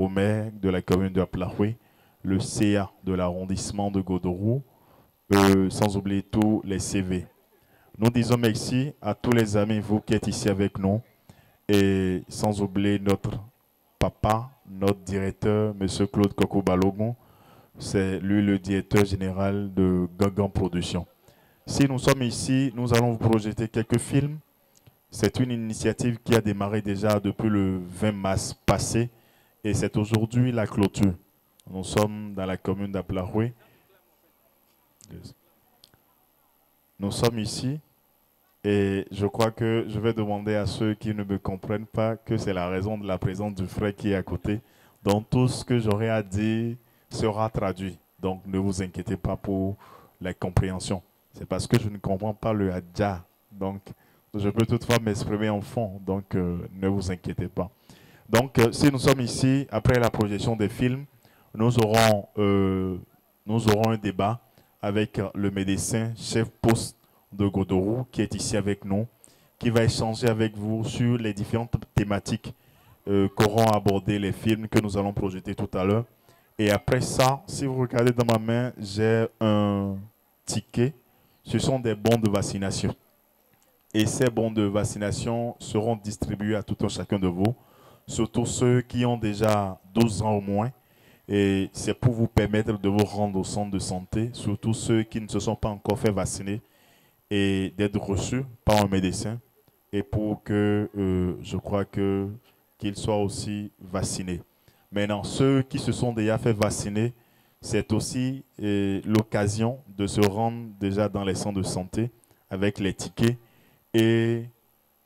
au maire de la commune de Aplaoué, le CA de l'arrondissement de Godorou, sans oublier tous les CV. Nous disons merci à tous les amis, vous qui êtes ici avec nous, et sans oublier notre papa, notre directeur, M. Claude Coco Balogun, c'est lui le directeur général de Gangan Productions. Si nous sommes ici, nous allons vous projeter quelques films. C'est une initiative qui a démarré déjà depuis le 20 mars passé et c'est aujourd'hui la clôture. Nous sommes dans la commune d'Aplaoué. Nous sommes ici et je crois que je vais demander à ceux qui ne me comprennent pas que c'est la raison de la présence du frère qui est à côté. Donc tout ce que j'aurai à dire sera traduit. Donc ne vous inquiétez pas pour la compréhension. C'est parce que je ne comprends pas le hadja. Donc je peux toutefois m'exprimer en fond. Donc ne vous inquiétez pas. Donc si nous sommes ici, après la projection des films, nous aurons un débat avec le médecin chef poste de Godorou qui est ici avec nous, qui va échanger avec vous sur les différentes thématiques qu'auront abordé les films que nous allons projeter tout à l'heure. Et après ça, si vous regardez dans ma main, j'ai un ticket. Ce sont des bons de vaccination. Et ces bons de vaccination seront distribués à tout un chacun de vous, surtout ceux qui ont déjà 12 ans au moins. Et c'est pour vous permettre de vous rendre au centre de santé, surtout ceux qui ne se sont pas encore fait vacciner, et d'être reçus par un médecin, et pour que je crois qu'ils soient aussi vaccinés. Maintenant, ceux qui se sont déjà fait vacciner, c'est aussi l'occasion de se rendre déjà dans les centres de santé avec les tickets et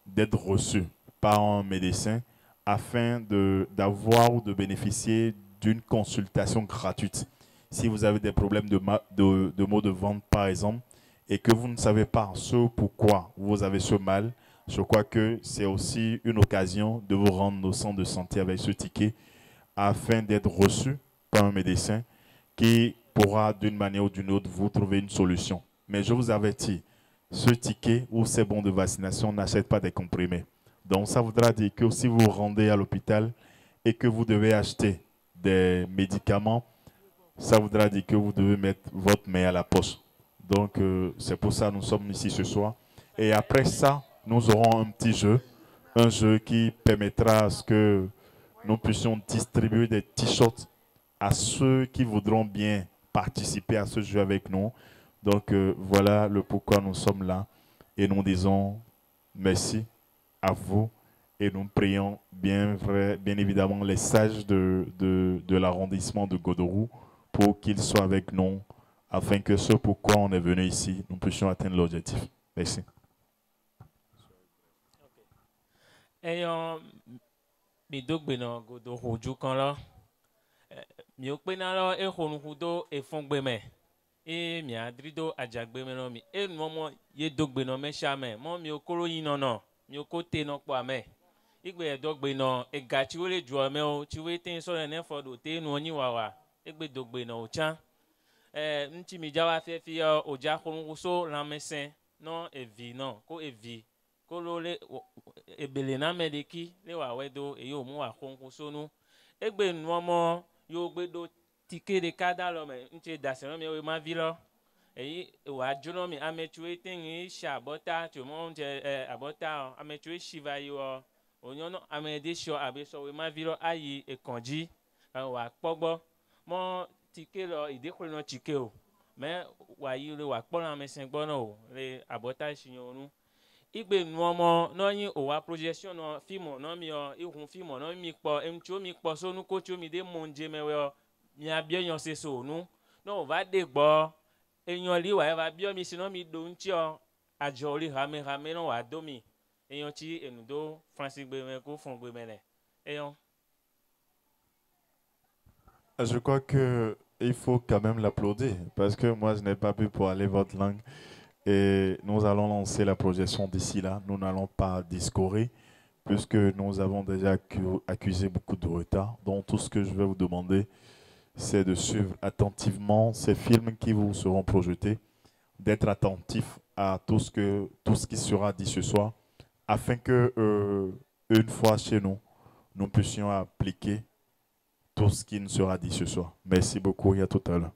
d'être reçus par un médecin afin d'avoir ou de bénéficier d'une consultation gratuite. Si vous avez des problèmes de maux de ventre, par exemple, et que vous ne savez pas ce pourquoi vous avez ce mal, je crois que c'est aussi une occasion de vous rendre au centre de santé avec ce ticket afin d'être reçu par un médecin qui pourra d'une manière ou d'une autre vous trouver une solution. Mais je vous avertis, ce ticket ou ces bons de vaccination n'achètent pas des comprimés. Donc ça voudra dire que si vous vous rendez à l'hôpital et que vous devez acheter des médicaments, ça voudra dire que vous devez mettre votre main à la poche. Donc c'est pour ça que nous sommes ici ce soir. Et après ça, nous aurons un petit jeu. Un jeu qui permettra à ce que nous puissions distribuer des t-shirts à ceux qui voudront bien participer à ce jeu avec nous. Donc voilà le pourquoi nous sommes là. Et nous disons merci à vous. Et nous prions bien évidemment les sages de l'arrondissement de Godorou pour qu'ils soient avec nous afin que ce pourquoi on est venu ici, nous puissions atteindre l'objectif. Merci. Eyon mi dogbe no godo hoju kan lo mi o pe na lo e honu hudo e fungbe me e mi adrido ajagbe me no mi e no mo ye dogbe no me sha me mo mi okoro yin no mi okote no po ame igbe e dogbe no e ga chi wole ju ame o chi we tin so ne fodo te nu oni wawa igbe dogbe no o chan nti mi jawa fe fi oja honu so ramesen no evi no ko evi kolo le ebele na medeki le wa wedo eyo mu wa khonku sonu egbe nuomo yo gbe do tike de kada lo me nche daseno me we ma vi lo eyi wa jono mi ametuwe tin sha bota to mo nche abota ametuwe shiva yo onyono amede sho abeso we ma vi lo ayi ekanji wa pogbo mo tike lo idekole no tike o me wa yi le wa pona mesen gbo no o le abota shinyonu igbe nuomo no yin o wa projection no film no mi o ihun film no mi po emcho mi po sonu ko cho mi de monje mewe o mi abiyan se so nu no va de gbo eyan li wa va bi o mi si no mi do nchi o ajo ri rame no wa do mi eyan ti enudo Francis gbe me ko fun gbe mele eyan. Je crois que il faut quand même l'applaudir parce que moi je n'ai pas pu parler votre langue. Et nous allons lancer la projection d'ici là. Nous n'allons pas discourir puisque nous avons déjà accusé beaucoup de retard. Donc tout ce que je vais vous demander, c'est de suivre attentivement ces films qui vous seront projetés, d'être attentif à tout ce qui sera dit ce soir, afin que une fois chez nous, nous puissions appliquer tout ce qui nous sera dit ce soir. Merci beaucoup et à tout à l'heure.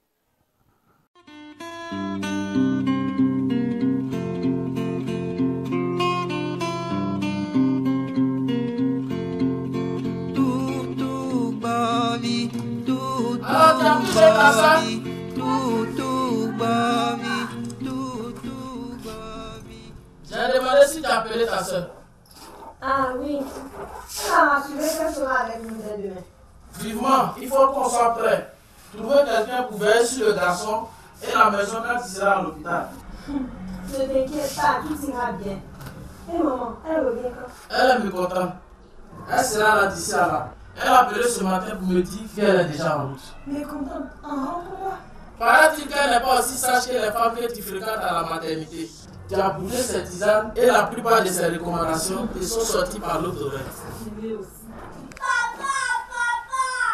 J'ai demandé si tu as appelé ta soeur. Ah oui. Elle m'a assuré qu'elle sera avec nous dès demain. Vivement, il faut qu'on soit prêt. Trouver quelqu'un pour veiller sur le garçon et la maison quand il sera à l'hôpital. Ne t'inquiète pas, tout ira bien. Et maman, elle revient quand? Elle est mécontente. Elle sera là d'ici à là. Elle a appelé ce matin pour me dire qu'elle est déjà en route. Mécontente? En rentre là? Paraît-il qu'elle n'est pas aussi sage que les femmes que tu fréquentes à la maternité. Tu as brûlé ses tisanes et la plupart de ses recommandations te sont sorties par l'autre oreille. Je aussi.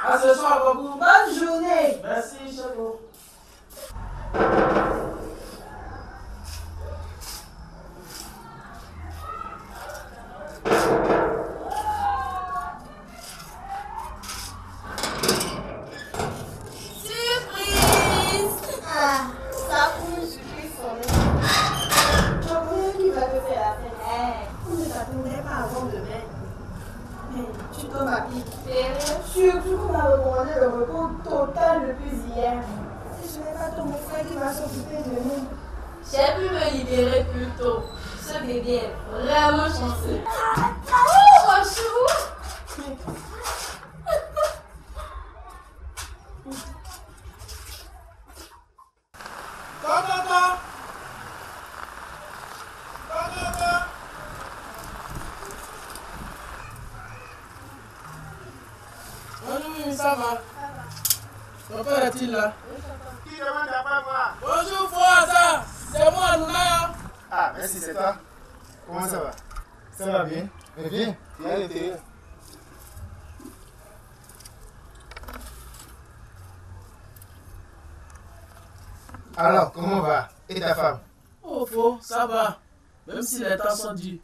À ce soir, beaucoup. Bonne journée. Merci, Cheko. Surtout qu'on a recommandé le repos total depuis hier. Si ce n'est pas ton frère qui va s'occuper de nous. J'ai pu me libérer plus tôt. Ce bébé est vraiment chanceux. Oh, chou! Bonjour, ça va? Ton père est-il là? Qui demande à pas voir? Bonjour, Fouaza. C'est moi, Nouna. Ah, merci, c'est toi. Comment ça va? Ça va bien? Mais viens, viens à l'intérieur. Alors, comment va? Et ta femme? Oh, Faux, ça va. Même si les temps sont durs.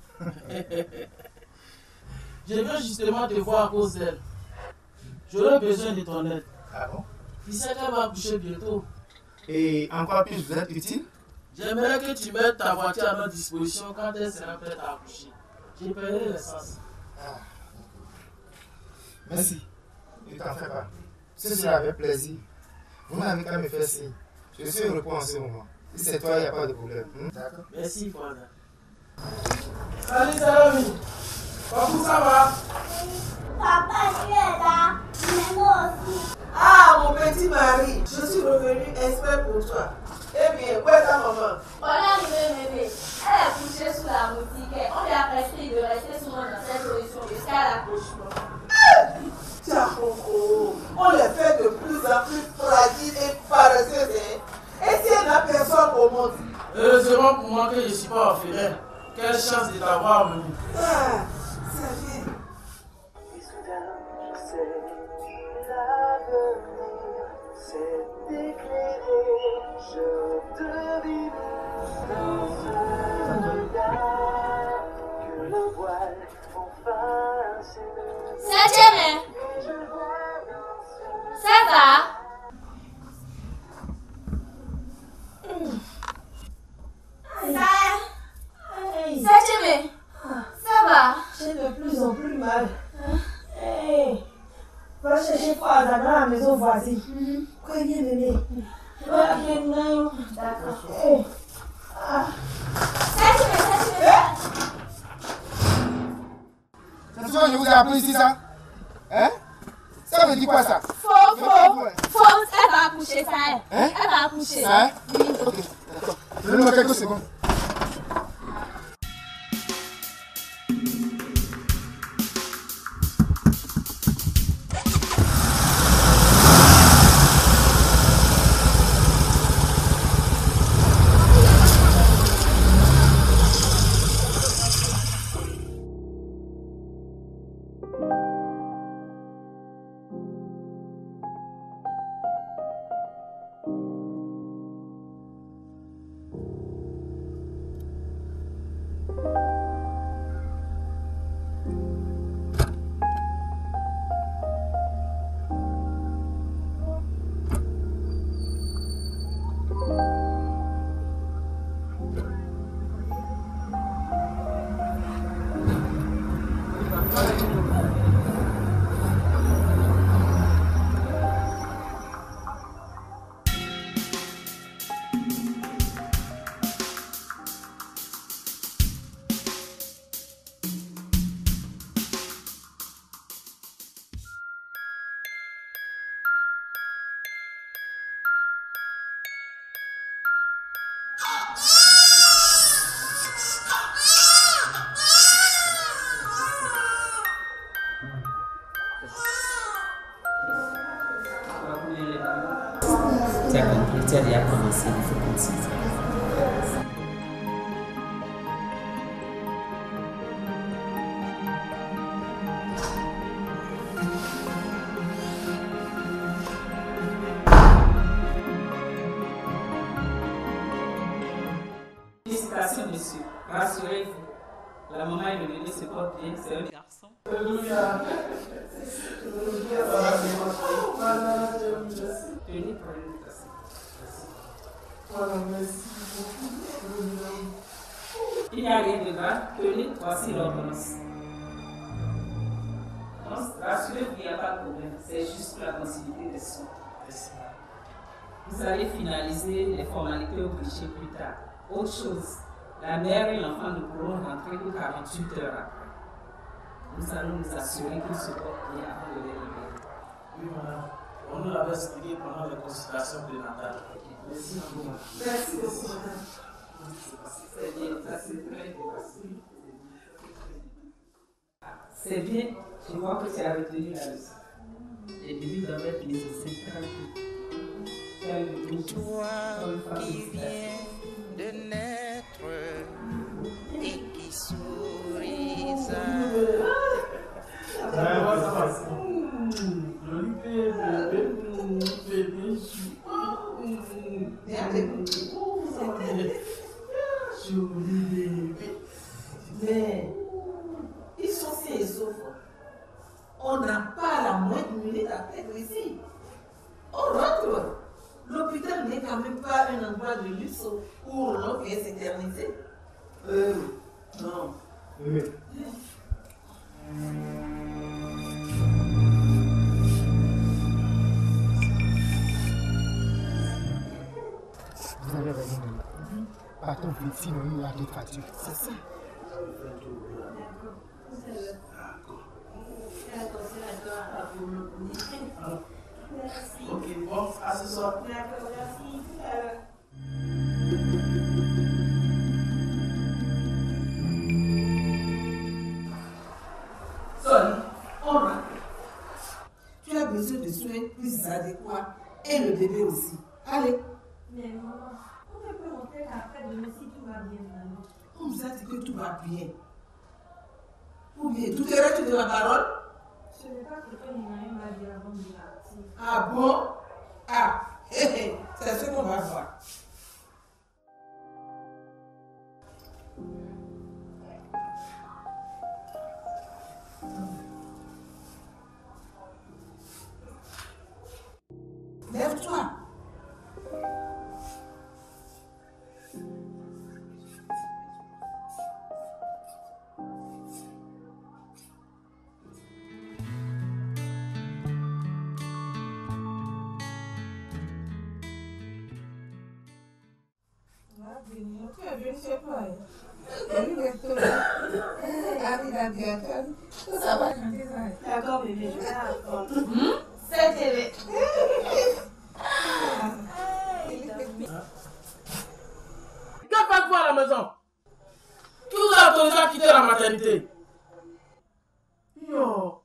Je viens justement te voir à cause d'elle. J'aurais besoin de ton aide. Ah bon? Il sait qu'elle va accoucher bientôt. Et en quoi puis-je vous être utile? J'aimerais que tu mettes ta voiture à notre disposition quand elle sera prête à accoucher. Je paierai l'essence. Ah, merci. Ne t'en fais pas. Ce sera avec plaisir. Vous n'avez qu'à me faire signe. Je suis au repos en ce moment. Si c'est toi, il n'y a pas de problème. D'accord? Merci, Fouaza. Salut, Salami. Comment ça va? Papa, tu es là, mais moi aussi. Ah, mon petit mari, je suis revenue exprès pour toi. Eh bien, où est ta maman? On est arrivé, bébé. Elle est couchée sous la boutique. On lui a prescrit de rester souvent dans cette position jusqu'à l'accouchement. Tiens, Coco, on les fait de plus en plus fragiles et paresseuses. Et si elle n'a personne au monde? Heureusement pour moi que je ne suis pas orphelin. Quelle chance de t'avoir venu. Ah, ça vient. Et soudain, je sais, l'avenir s'est éclairé. Je devine dans ce regard que le voile enfin s'est levé. Septième, Je vois dans ce ça va? Septième, ça va? J'ai de plus en plus mal. Hey, va chercher Fouaza dans la maison voisine. Préviens bébé. Va bien, non. D'accord. Hey. C'est toi, je vous ai appris ici ça? Hein? Ça veut dire quoi ça? Faux, Je sais pas, ouais. elle va accoucher, ça est. Hein? Elle va accoucher. Ça, hein? Ok, d'accord. Donnez-moi quelques secondes. Tu as compris, tu as déjà commencé, il faut continuer. Félicitations, monsieur. Rassurez-vous. La maman et le bébé se portent bien, c'est un garçon. Tenez pour une invitation. Il n'y a rien de grave. Tenez, voici l'ordonnance. Rassurez-vous, il n'y a pas de problème. C'est juste pour la continuité des soins. Vous allez finaliser les formalités obligées plus tard. Autre chose, la mère et l'enfant ne pourront rentrer que 48 heures après. Nous allons nous assurer qu'ils se portent bien avant de les libérer. Oui, madame. On nous l'avait expliqué pendant les consultations prénatales. Merci beaucoup. Merci beaucoup, madame. C'est bien, ça c'est très bien. C'est bien, je vois que tu as retenu la leçon. Les bébés doivent être les essais tranquilles. Tu as eu le goût. Toi qui viens de naître et qui souris Mais ils sont sains et saufs. On n'a pas la moindre minute à perdre ici. On rentre. L'hôpital n'est quand même pas un endroit de luxe où l'on vient s'éterniser. Non. Vous avez raison, maman. Partons vite, sinon il y a des fractures. C'est ça. Ok, bon, à ce soir. D'accord, merci. Sonny, on rentre. Tu as besoin de soins plus adéquats et le bébé aussi. Allez. Mais maman, on ne peut rentrer après demain si tout va bien, maman. On vous a dit que tout va bien. Ou bien, tout est resté de la parole? Ce n'est pas ce que Ninaï m'a dit avant de partir. Ah bon? Ah, c'est ce qu'on va voir. Lève-toi. Tu es venu chez toi. Oui, bientôt. Arrive à bientôt. Ça va, D'accord, bébé, je vais attendre. C'est télé. Que faites-vous à la maison? Qui vous a autorisé à quitter la maternité? Yo.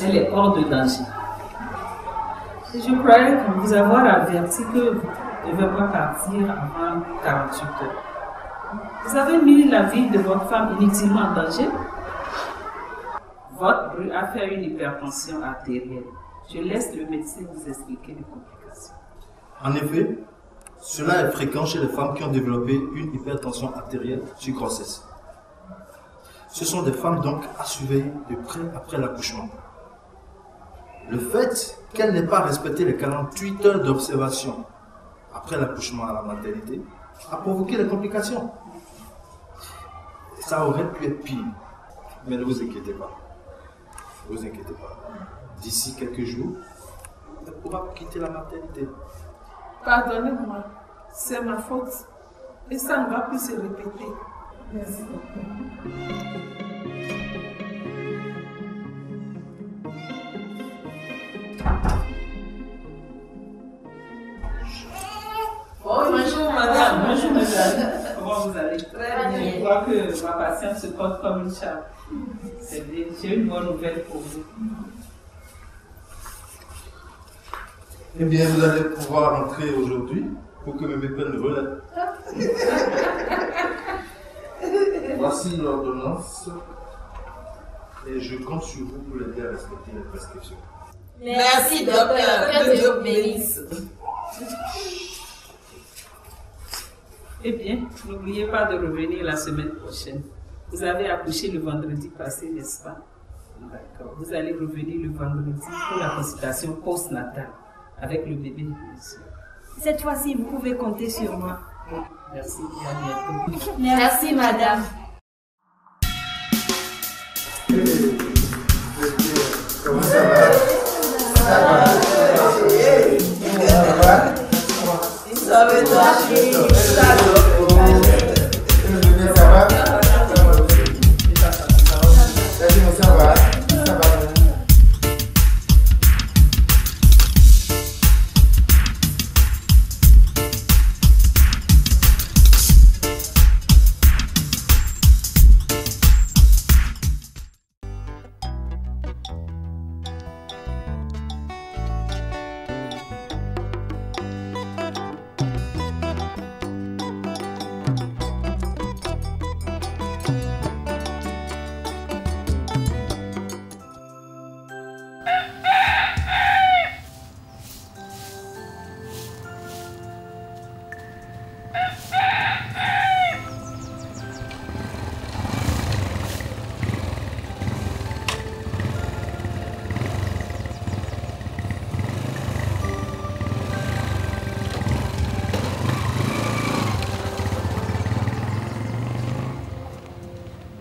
Elle est hors de danger. Et je croyais que vous avoir averti que vous ne devez pas partir avant 48 heures. Vous avez mis la vie de votre femme inutilement en danger. Votre bruit a fait une hypertension artérielle. Je laisse le médecin vous expliquer les complications. En effet, cela est fréquent chez les femmes qui ont développé une hypertension artérielle sur grossesse. Ce sont des femmes donc à surveiller de près après l'accouchement. Le fait qu'elles n'aient pas respecté les 48 heures d'observation après l'accouchement à la maternité a provoqué des complications. Ça aurait pu être pire, mais ne vous inquiétez pas. Ne vous inquiétez pas. D'ici quelques jours, elle pourra quitter la maternité. Pardonnez-moi, c'est ma faute. Et ça ne va plus se répéter. Merci beaucoup. Bonjour madame. Bonjour madame. Comment vous allez? Très bien. Je crois que ma patiente se porte comme une charme. C'est bien. J'ai une bonne nouvelle pour vous. Eh bien, vous allez pouvoir entrer aujourd'hui pour que mes prenne le relais. Voici l'ordonnance et je compte sur vous pour l'aider à respecter les prescriptions. Merci, docteur. Que Dieu vous bénisse. Eh bien, n'oubliez pas de revenir la semaine prochaine. Vous avez accouché le vendredi passé, n'est-ce pas? D'accord. Vous allez revenir le vendredi pour la consultation post-natale avec le bébé, bien sûr. Cette fois-ci, vous pouvez compter sur moi. Merci, et à bientôt. Merci, madame. Comment ça va?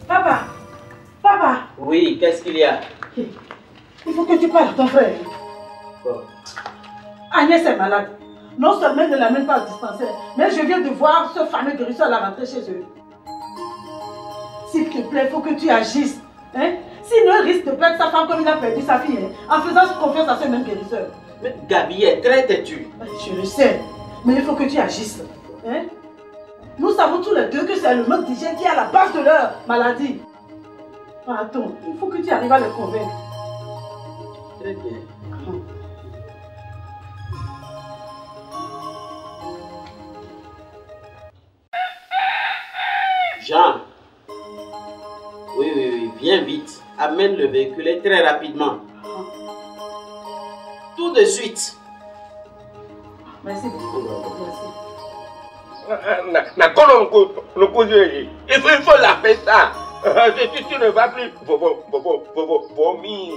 Ça va. Ça va? Oui, qu'est-ce qu'il y a? Il faut que tu parles à ton frère. Bon. Agnès est malade. Non seulement elle ne l'amène pas au dispensaire, mais je viens de voir ce fameux guérisseur la rentrer chez eux. S'il te plaît, il faut que tu agisses. Hein? Sinon, il risque de perdre sa femme comme il a perdu sa fille, hein, en faisant confiance à ce même guérisseur. Mais Gabi est très têtue. Je le sais, mais il faut que tu agisses. Hein? Nous savons tous les deux que c'est le manque d'hygiène qui est à la base de leur maladie. Attends, il faut que tu arrives à les convaincre. Très bien. Jean. Oui, viens vite. Amène le véhicule et très rapidement. Tout de suite. Merci beaucoup. Merci. Il faut laver ça. Tu ne vas plus vomir.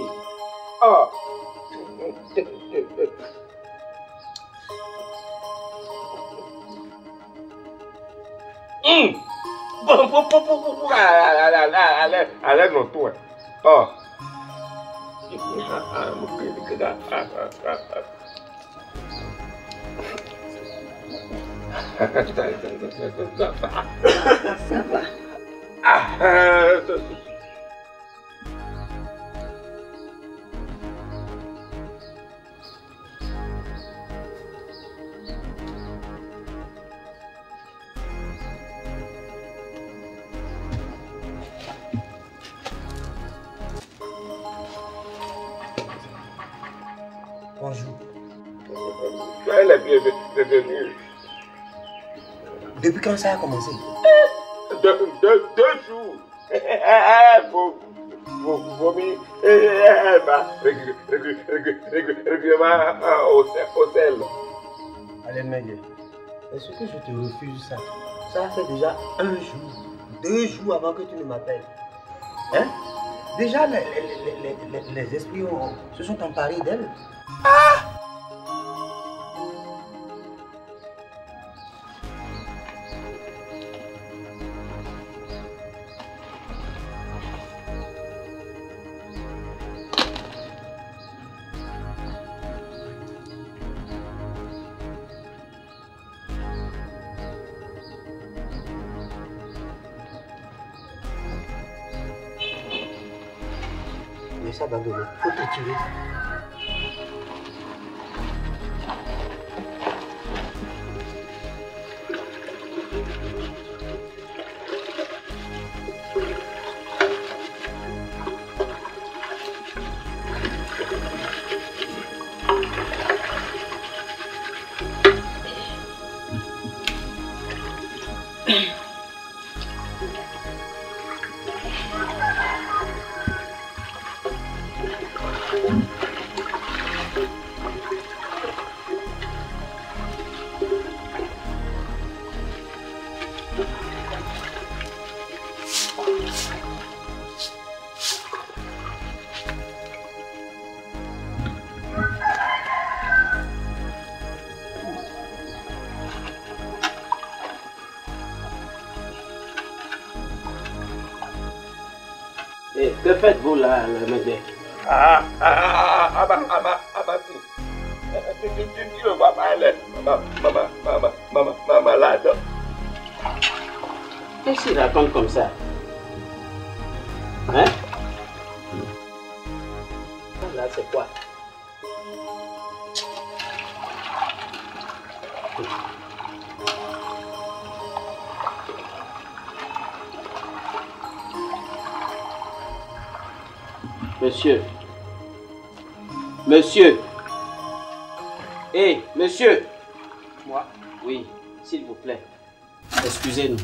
Oh. Allez, non, toi. Oh. Ça va. Bonjour. Soyez les bienvenus. Depuis quand ça a commencé? Deux jours. Vomi régulièrement au sel. Allez, Mengue, est-ce que je te refuse ça? Ça fait déjà 1 jour, 2 jours avant que tu ne m'appelles. Hein? Déjà, les esprits se sont emparés d'elle. Ah! Ça va donner. Faut te tuer. Que faites-vous là, le médecin? Tu ne vois pas ma malade. Qu'est-ce qu'il raconte comme ça? Hein? Là, c'est quoi? Monsieur. Monsieur. Hé, monsieur. Moi? Oui, s'il vous plaît. Excusez-nous.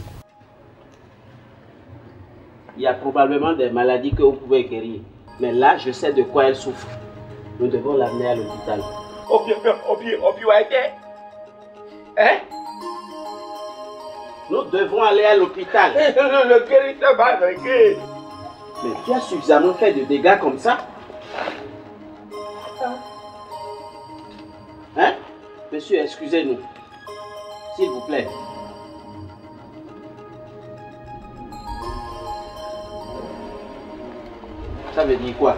Il y a probablement des maladies que vous pouvez guérir. Mais là, je sais de quoi elle souffre. Nous devons l'amener à l'hôpital. Hein? Nous devons aller à l'hôpital. Le guérisseur va arrêter. Mais tu as suffisamment fait de dégâts comme ça? Hein? Monsieur, excusez-nous. S'il vous plaît. Ça veut dire quoi?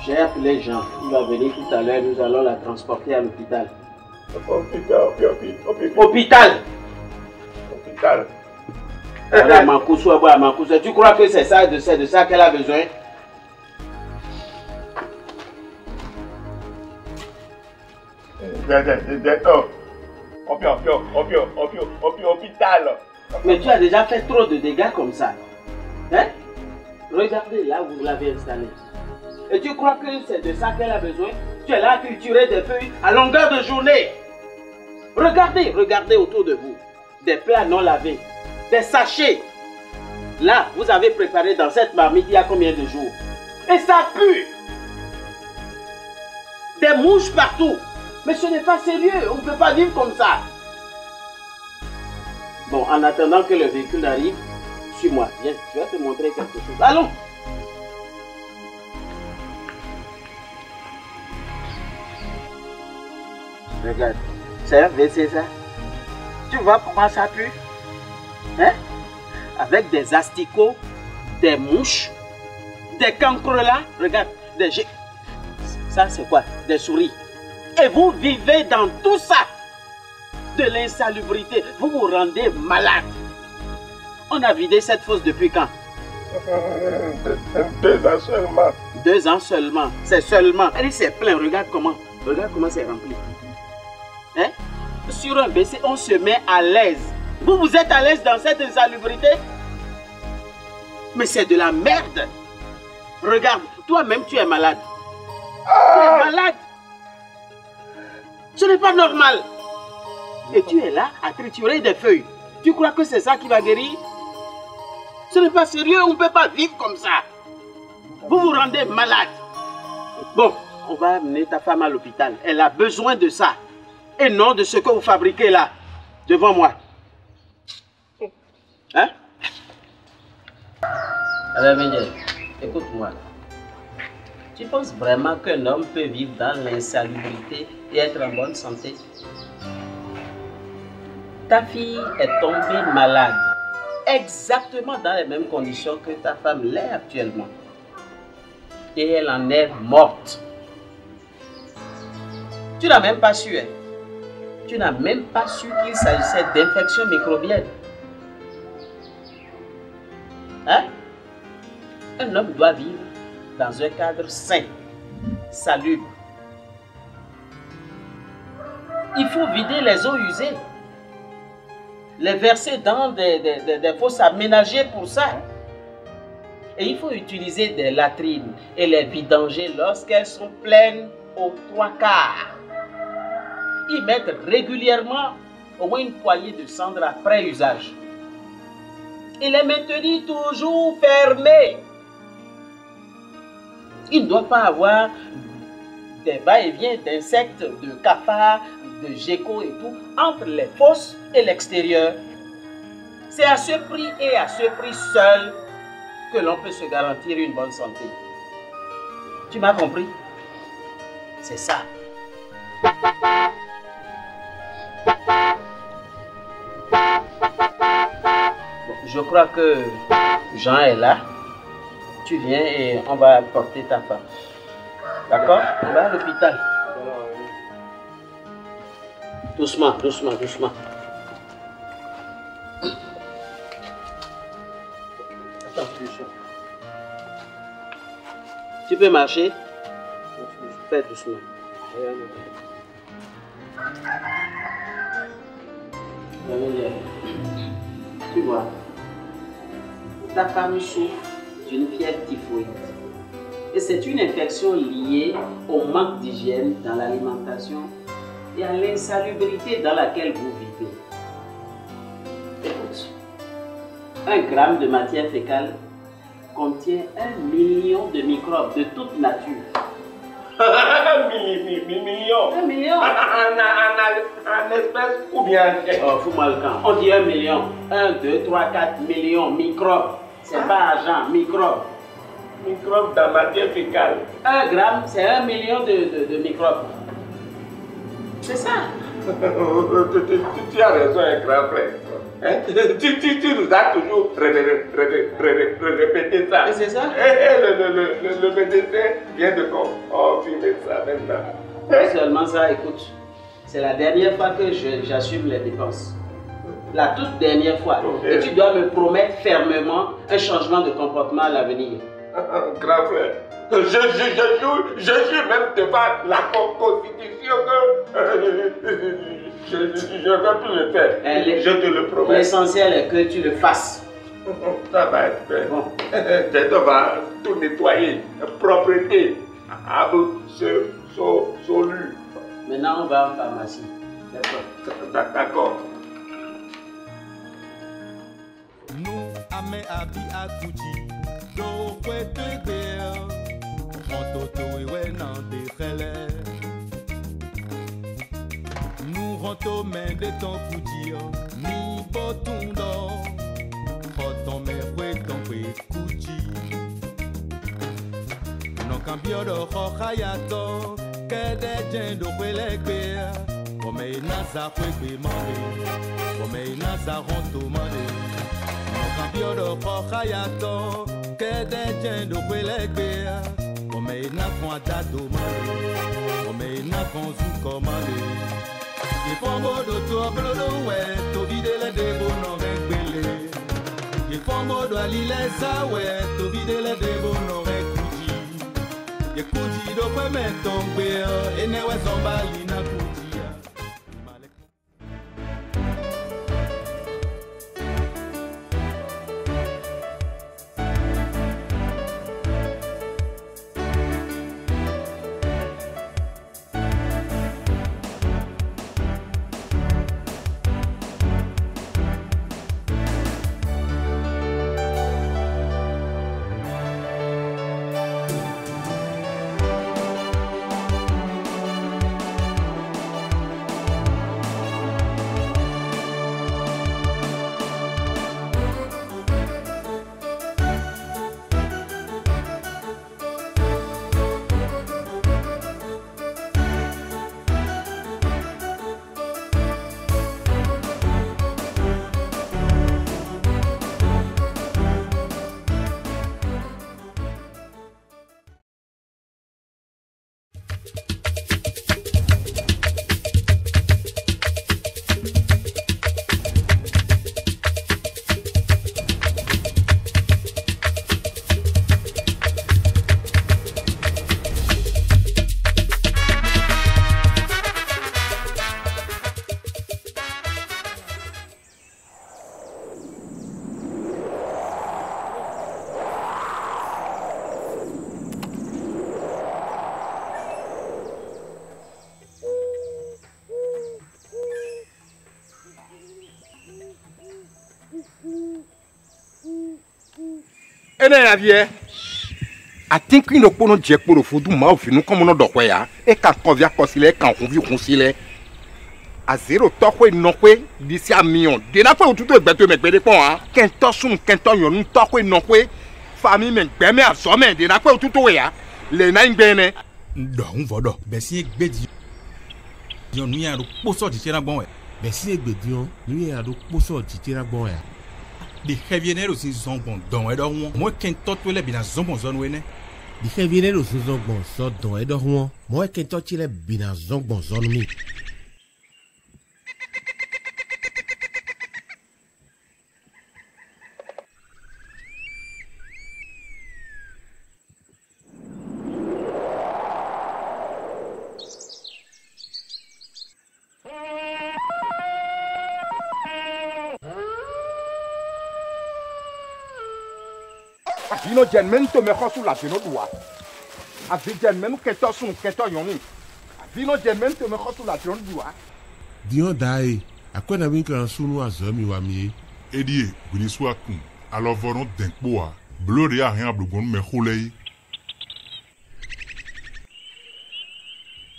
J'ai appelé Jean. Il va venir tout à l'heure. Nous allons la transporter à l'hôpital. Hôpital. Voilà, Mankoussou, tu crois que c'est ça, de ça qu'elle a besoin? Hôpital. Mais tu as déjà fait trop de dégâts comme ça. Hein? Regardez là où vous l'avez installé. Et tu crois que c'est de ça qu'elle a besoin? Tu es là à triturer des feuilles à longueur de journée. Regardez autour de vous. Des plats non lavés. Des sachets. Là, vous avez préparé dans cette marmite il y a combien de jours? Et ça pue. Des mouches partout. Mais ce n'est pas sérieux. On ne peut pas vivre comme ça. Bon, en attendant que le véhicule arrive, suis-moi. Viens, je vais te montrer quelque chose. Allons. Regarde. C'est un WC ça. Tu vois comment ça pue? Hein? Avec des asticots, des mouches, des cancres là. Regarde, ça c'est quoi? Des souris. Et vous vivez dans tout ça. De l'insalubrité. Vous vous rendez malade. On a vidé cette fosse depuis quand? 2 ans seulement. 2 ans seulement. C'est seulement. Elle c'est plein. Regarde comment c'est rempli. Hein? Sur un WC, on se met à l'aise. Vous êtes à l'aise dans cette insalubrité? Mais c'est de la merde. Regarde, toi-même tu es malade. Tu es malade. Ce n'est pas normal. Et tu es là à triturer des feuilles. Tu crois que c'est ça qui va guérir? Ce n'est pas sérieux, on ne peut pas vivre comme ça. Vous vous rendez malade. Bon, on va amener ta femme à l'hôpital. Elle a besoin de ça. Et non de ce que vous fabriquez là, devant moi. Hein? Alors, Miguel, écoute-moi. Tu penses vraiment qu'un homme peut vivre dans l'insalubrité et être en bonne santé? Ta fille est tombée malade, exactement dans les mêmes conditions que ta femme l'est actuellement. Et elle en est morte. Tu n'as même pas su, hein? Tu n'as même pas su qu'il s'agissait d'infection microbienne. Hein? Un homme doit vivre dans un cadre sain, salubre. Il faut vider les eaux usées, les verser dans des fosses aménagées pour ça. Et il faut utiliser des latrines et les vidanger lorsqu'elles sont pleines aux 3/4. Y mettre régulièrement au moins une poignée de cendres après usage. Et les maintenir toujours fermées. Il ne doit pas avoir des va-et-vient d'insectes, de cafards, de geckos et tout entre les fosses et l'extérieur. C'est à ce prix et à ce prix seul que l'on peut se garantir une bonne santé. Tu m'as compris? C'est ça. Bon, je crois que Jean est là. Tu viens et on va porter ta femme. D'accord? On va à l'hôpital. Doucement, doucement, doucement. Attends, tu peux marcher? Fais doucement. Tu vois, ta femme souffre d'une fièvre typhoïde. Et c'est une infection liée au manque d'hygiène dans l'alimentation et à l'insalubrité dans laquelle vous vivez. Écoute, 1 gramme de matière fécale contient 1 million de microbes de toute nature. 1 million. 1 million. En espèce ou bien... Oh, fous-moi le camp. On dit 1 million. 1, 2, 3, 4 millions microbes. C'est pas argent, microbes. Microbes dans la matière fécale. 1 gramme, c'est 1 million de microbes. C'est ça. Tu as raison, un grand frère. Hein? Tu nous as toujours répété ça. Et c'est ça? Le médecin vient de confirmer ça maintenant. Non seulement ça, écoute, c'est la dernière fois que j'assume les dépenses. La toute dernière fois. Et tu dois me promettre fermement un changement de comportement à l'avenir. Grand frère, je jure même devant la Constitution que je ne vais plus le faire. Je te le promets. L'essentiel est que tu le fasses. Ça va être fait. Bon. Tu vas tout nettoyer. Propreté. Absolue. Maintenant, on va en pharmacie. D'accord. D'accord. Nous, amé abi akuji, do kwete gbe, montoto ewe nan de khele. Nous rentrons main de ton fuji, ni botundo, roton me fue ton kwe kuji. Non cambio do hayato, que de jendo kwele gbe, ome nasa kwe mande, ome nasa ronto mande. Cambioro hayato que de jendo kwelekbe ome na kon atado male ome na kon zuko male ye fongo do to blodo we to vide le de bono regbele ye fongo do alile sa we to vide le de bono rekuji ye kuji do kwe metongbe ene we zombali na kuji. ene ya vie I think we no pono je poro fodu ma ofinu comme no dokwe ya e ka convia kosile kan convi konsile a zero tokwe nokwe disi a million de na pe otuto egbeto me gbede pon ha ken to sun ken to yon tokwe nokwe famille me gbe me aso me de na pe otuto we ya le na ngbe ne ndo un vodo be si egbedi yon nu ya ro poso ti tira gbon we be si egbedi on nu ya ro poso ti tira gbon we de reviennent aussi zombon don e do won mo ken to to le bi na zombon zone we ne de reviennent aussi zombon so don e do won mo ken to ti le bi na zombon zone mi Vino genmento me khosu la vino dua. A vi genmento keto sun keto yoni. A vino genmento me khosu la vino dua. Dion dai, akwena bin kan sunu azami wa mi. Edie, bini swa kun. Alors voron denkboa. Blori a rien blogon me khulei.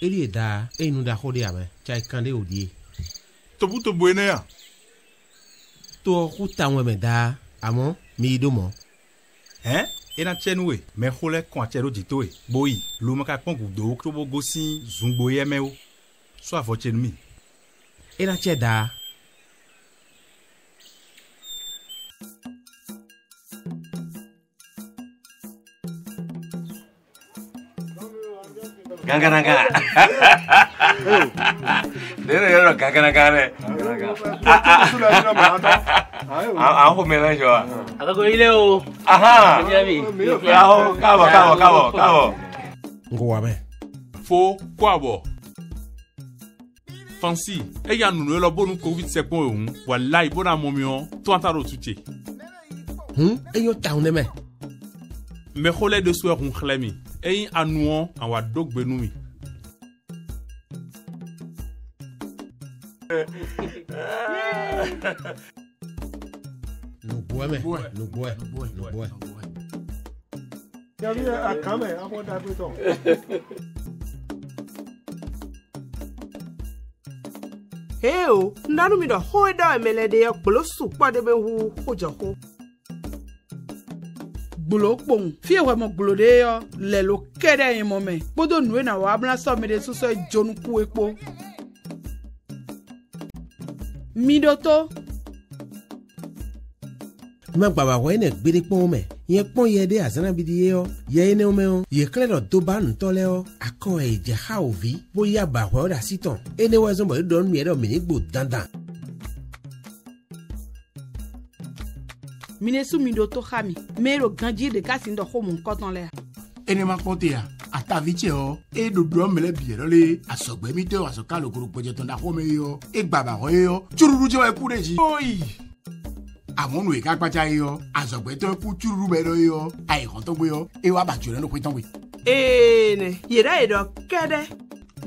Edie da, e nu da khode ame, chai kande odie. Tobuto buene ya. To khuta me da, amon mi domo. Hein? Et na chenwe, me khole kon chero ditoe. Boyi, lo maka pon gudo ko bo gosi zungbo yemeo. So avo chenmi. Et na cheda. Ganga. Dere ganga. Aho mela jo. Akago ile o. Aha. Aho kabo. Ngo me. Fo kwabo. Fancy, e ya nunu lo bonu covid sekon ohun. Wallahi bona momio, to antaro tuche. E yo taune me. Me khole de soir hun khlemi. E anuon an wa dogbenu mi. No boy. Yavi a kame, a bo da beton. Hey o, ndanu mi do hoida emelede ya gbolo supa de be hu hoja ho. Gbolo pon, fie we mo gbolo de yo, le lo kede yin mo me. Bodo nu na wa abna so me de so jonu ku epo. Midoto ma baba wa ene gbede pon me yen pon ye de azana bidi yo ye ene o me o ye kledo do ba nto le o akon e je ha ovi bo ya ba wa da siton ene wa zo mo do mi e do mi ni gbo dandan minesu midoto khami mero ganji de kasi ndo ho mun koton le ene ma ponte ya ataviche o e do do mele bi ro le asogbe mi te asoka lo goro poje ton da ho me yo e gbaba ho yo chururu je wa ku deji oyi àwọn nu ika pacha yo azogbe to ku chururu be ro yo ai kan to gbe yo e wa ba jure no pe ton we ne yera edo kede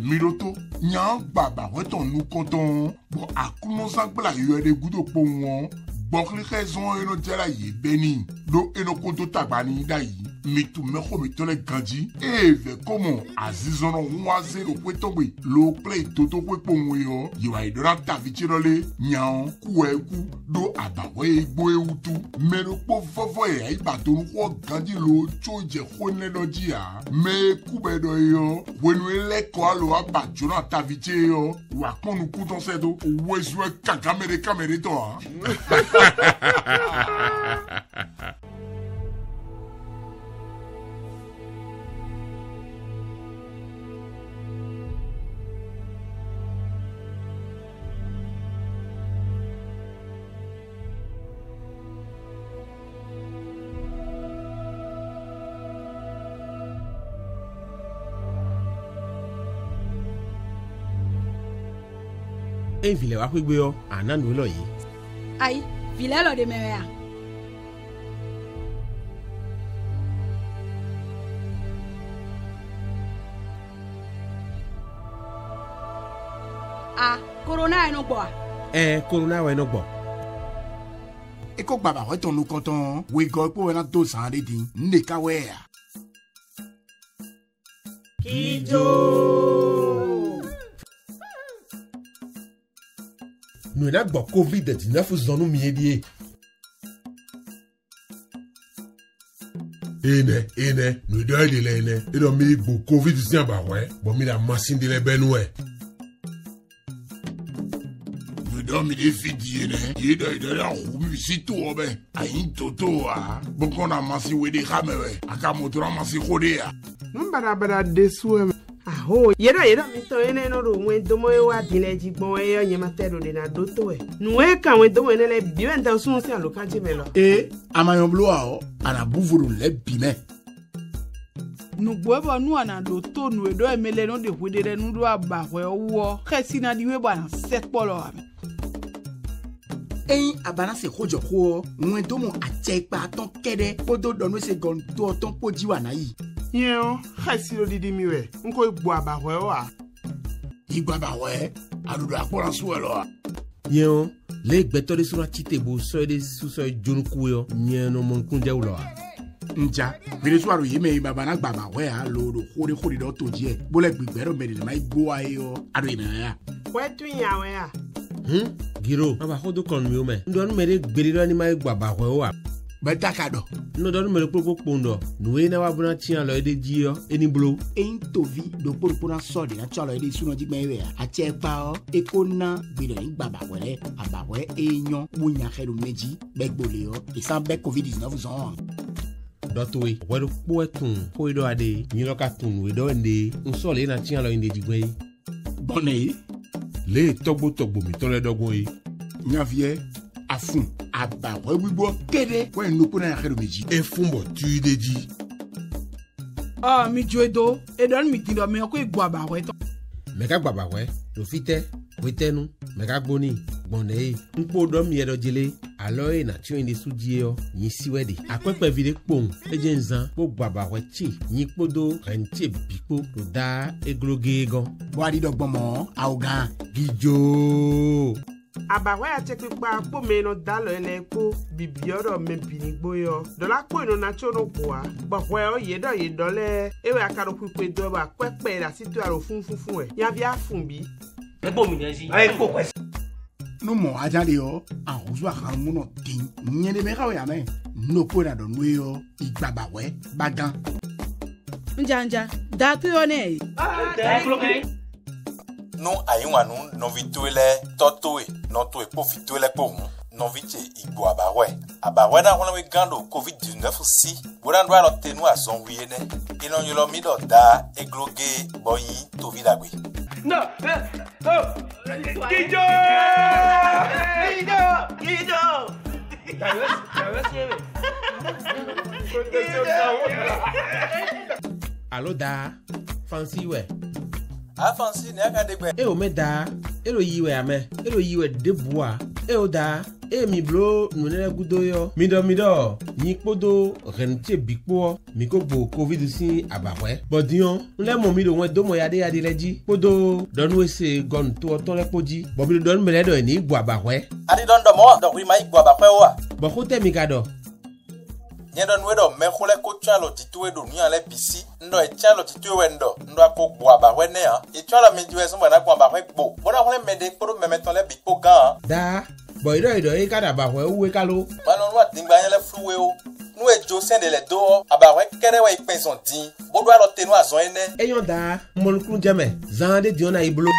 miroto nya gbaba ho ton nu konton bo akuno sagbla yo de gudo po won bokli raison eno jera yi beni do eno konto tagbani dai mitu meko mi tole ganji eve komo azizono nwa zero kwe togbe lo play toto kwe ponwe yo yiwa idora tavichirole nyan kueku do abawe igbo eutu mero po fofo e aibato nwo ganji lo choje khone doji ya me kubedo yo wenu eleko alo abajona taviche yo wakonu kuton sedo wezwe kamere to ha e vile wa kwegbe yo ananu lo yi ai vile lo de meya corona eno gbo corona we no gbo Et quand baba ouais ton nous content, oui go pour un dos sans des ding, ne kawe. Kijo. Nous n'avons pas Covid-19 dans nos milliers. Ene, nous doit de l'ene. Et donc, mais bon, Covid-19, bah ouais. Bon, mais la machine de l'eben, ouais. Nous doit me défier, ne. Il doit la roue, si tout, ben. Aïe, toto, ah. Bon, qu'on a massé, ouais, des rames, ouais. Aka moto, a massé, rodé, ah. Non, bada, dessous, aho yera mito ene no ro mwe domo e wa dine ji gbon e yo nyema tero de na doto e nu e kan we domo ene le bi wen ta sun si alo kan ji melo e amayon blo a ana buvuru le bi me nu gbebo nu ana doto nu e do emele no de hwedere nu do abahwe owo khesi na diwe ba na set polo ame eyin abana se kojo ko mwe domo achepa ton kede podo donu se gon to ton poji wa na yi Yo, khasi lo didi miwe. Nko igbo abahwe wa. Igbo abahwe? Adudu akporan suwe lo. Yo, le gbeto de sura chite bo so de su so jonuku yo. Nye no mon kunje ulo. Nja, vile suaru yeme babana gba abahwe ha lo do khori do toji e. Bo le gbigbero me de mai gbo aye yo. Adu ina ya. Kwetu yawe ya. Giro, aba hodo kon mi o me. Ndo anu mere gbere ni mai gba abahwe wa. Betakado. No don me popo pondo. Nuwe na wabuna tia lo ede jio eni blo. Ein tovi do porpora sodi na chalo ede suno jigmewe a chepa o ekona gbido ni baba wele abawe enyon bunya xeru meji begbole o e san be covid-19 zon. Dotwe, wedo poetun, poedo ade, nyiloka tun wedo ende, unsole na tia lo ende jigwe. Bonne le togbo mi tole dogon yi. Nyavie afun aba we wibo kede we nuku na xeru meji e fumbo tu deji mi joedo e don mi tindo mi ko igbo abawe to mega gbabawe do fite wetenu mega gboni gbonne npo do mi edo jele alo e na ti o inde sujie o yin siwede apepe vide pon eje nzan po gbabawe chi yin podo renche bipo to da egloge gan bo adi dogbon mo augan gijo abawe achepipa po meno dalo ele po bibioro mempini gboyo dola po ino na chono kwa bahwe o yedo le ewe akaro pipe do ba pepe la situ aro funfun e ya bia funbi ebo mi nji ai ko kwes no mo ajale o awuzu akan mu no tin nyene me kawo ya me no po na do nwe o igbabawe bagan njanja datu yo ne non ayiwa non vituele totoe non to e profituele po non viche igbo abawe na wona we gando covid-19 si bodan do alo tenu azon wiene ino yolo mi do da egloge boyin to vidagbe no Gijo Allo da fancy we afansi ne aka degbe e o me da ero yiwe ame ero yiwe debua e o da e mi blo nune gudo yo mido ni podo renche bikpo mi ko bo covid si abawe bodion nle mo mi do won do mo yade leji podo donu ese gon to le poji bo mi don mele do ni igbo abawe adi don do mo do wi mai igbo abawe wa bo ko te mi gado nyendo nwedo mekole ko chalo titwe do nya le bisi ndo e chalo titwe wendo ndo akogbo abawe ne ha e chalo mejuwe so na gbo abawe gbo bona hole mede poro memeton le bikpo gan da bo ido e kada abawe uwe kalo bano nwa dingba yen le fluwe o nu e jo sende le do abawe kere we ipenson din bodo alo tenu azon ene eyon da molkun jeme zande diona iblo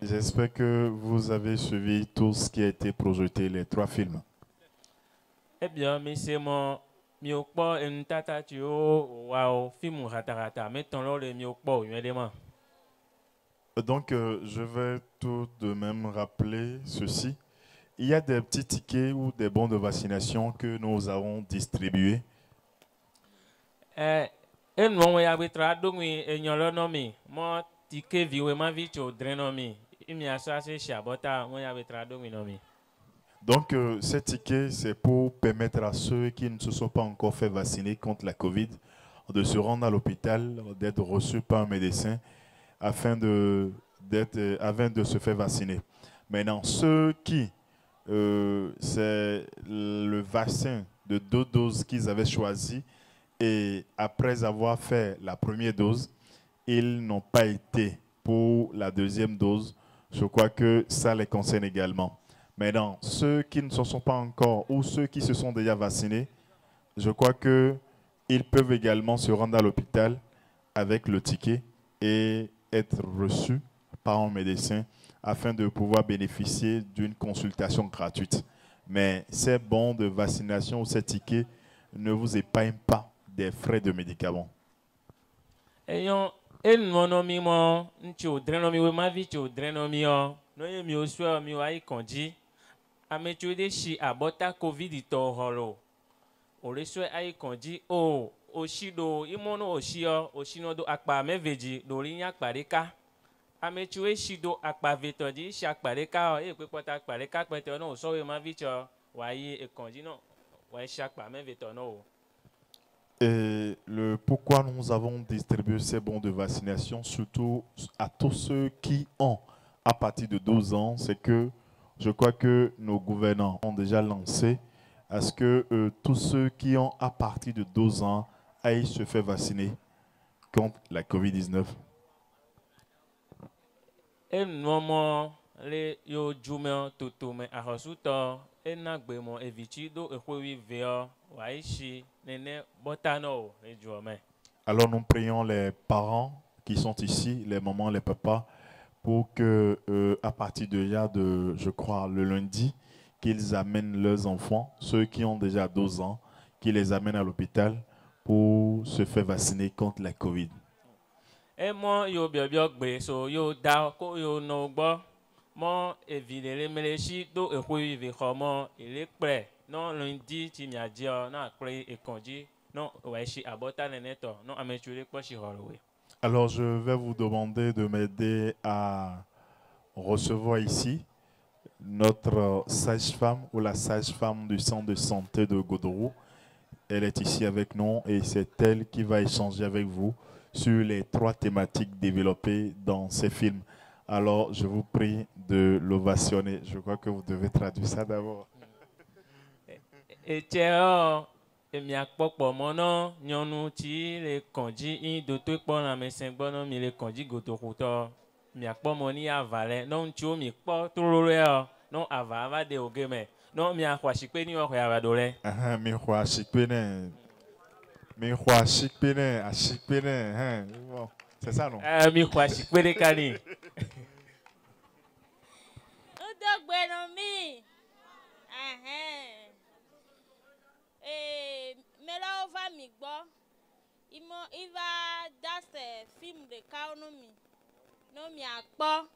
J'espère que vous avez suivi tout ce qui a été projeté, les 3 films. Eh bien, mais c'est mon miokpo en tata tu o wow film ratarata mettons le miokpo évidemment. Donc, je vais tout de même rappeler ceci. Il y a des petits tickets ou des bons de vaccination que nous avons distribués. Non ya betra dongi enyolo nomi mo ticket viwe ma vicho drenomi imi asase shabota mo ya betra dongi nomi. Donc, ces tickets, c'est pour permettre à ceux qui ne se sont pas encore fait vacciner contre la Covid de se rendre à l'hôpital, d'être reçus par un médecin afin de se faire vacciner. Maintenant, ceux qui, c'est le vaccin de 2 doses qu'ils avaient choisi et après avoir fait la première dose, ils n'ont pas été pour la deuxième dose. Je crois que ça les concerne également. Maintenant, ceux qui ne se sont pas encore ou ceux qui se sont déjà vaccinés, je crois qu'ils peuvent également se rendre à l'hôpital avec le ticket et être reçus par un médecin afin de pouvoir bénéficier d'une consultation gratuite. Mais ces bons de vaccination ou ces tickets ne vous épargnent pas des frais de médicaments. Ayant elmonomi mo ncho drenomi we ma vicho drenomi o no ye mi osua mi wa ikonji amechude shi abota covid to holo oreswe aikonji o oshido imono oshio oshino do akpa meveji lori nya pareka amechue shido akpa vetoji sha pareka o e pe pota pareka pete no so we ma vicho wa yi ekonji no wa sha akpa meveto no. Et le pourquoi nous avons distribué ces bons de vaccination, surtout à tous ceux qui ont à partir de 12 ans, c'est que je crois que nos gouvernants ont déjà lancé à ce que tous ceux qui ont à partir de 12 ans aillent se faire vacciner contre la COVID-19. Et nous les yo jume tutume ahosuto enagbemo evichi do ekwewi veo waishi nene botano ejuome. Alors nous prions les parents qui sont ici, les mamans, les papas, pour que à partir de je crois, le lundi, qu'ils amènent leurs enfants, ceux qui ont déjà 12 ans, qu'ils les amènent à l'hôpital pour se faire vacciner contre la Covid. Et moi, yo biogbe so yo da ko yo no gbo mo evidere meleshi do ekwewi ve khomo elekpre non lundi ti mi adio na akre ekonji non waishi abota neneto non amechule kposhi horowe. Alors je vais vous demander de m'aider à recevoir ici notre sage-femme ou la sage-femme du centre de santé de Godoro. Elle est ici avec nous et c'est elle qui va échanger avec vous sur les 3 thématiques développées dans ces films. Alors je vous prie de l'ovationner. Je crois que vous devez traduire ça d'abord. Et tiens, mi akpɔkpɔ mɔnɔ nyɔnu ti le kɔndzi yin doto kpɔ lãmesẽ gbɔnɔ mi le kɔndzi godokotɔ mi akpɔ mɔ ni ava lɛ nɔ ŋutsuwo mi kpɔ trolo lɛ nɔ ava ava de oge me nɔ mi axɔ asikpe ni wɔxɔ ava do lɛ. Mi xɔ asikpe nɛ mi xɔ asikpe nɛ bon c'est ça non. Mi xɔ asikpe ɖeka ni. Ŋdɔgbe nɔ mi. Mela va mi gbɔ iva dase film ɖeka no mi no miakpɔ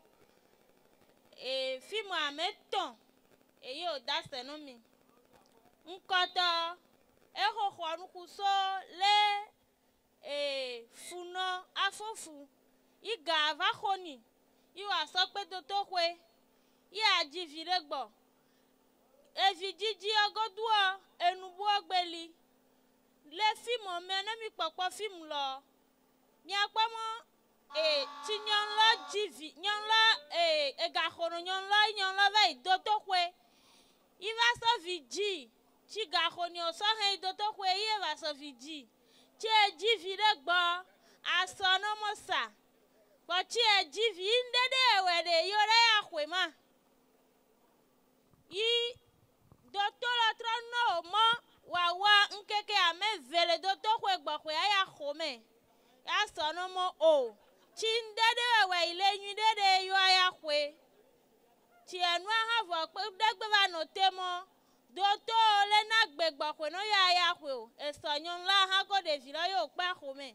film ametɔn eye o dase no mi ŋkɔtɔ exɔxɔ nukuso le funɔ afofu iga va xɔni iwa sɔkpedotoxɔe ia dzivi ɖe gbɔ evi dzidzi ɔgɔdoa enuboa gbeli le film me ne mi kpɔkpɔ film lɔ miakpɔ mɔ ti nyɔnulɔ dzivi nyɔnulɔ egaxɔnɔ nyɔnulɔ va yi dotoxɔe iva sɔ vi dzi tsi gaxɔni o sɔ hɛn dotoxɔe iye va sɔ vi dzi tsi edzivi ɖe gbɔ asɔ ne mo sa gbɔ tsi edzivi ŋɖe ɖe ewɛ ɖe yɔ ɖe axɔe ma yi. Doto le trɔ nɔ o mɔ wòawa ŋkeke ame 2 le doto xɔe gbɔxɔe aya xɔme ya mo o chindede we ile nyidede yo ayakwe ti enu ahavo pe degbe ba no temo doto le na gbegbo kwe no ya ayakwe o esonyo nla ha go de vilo yo pa khome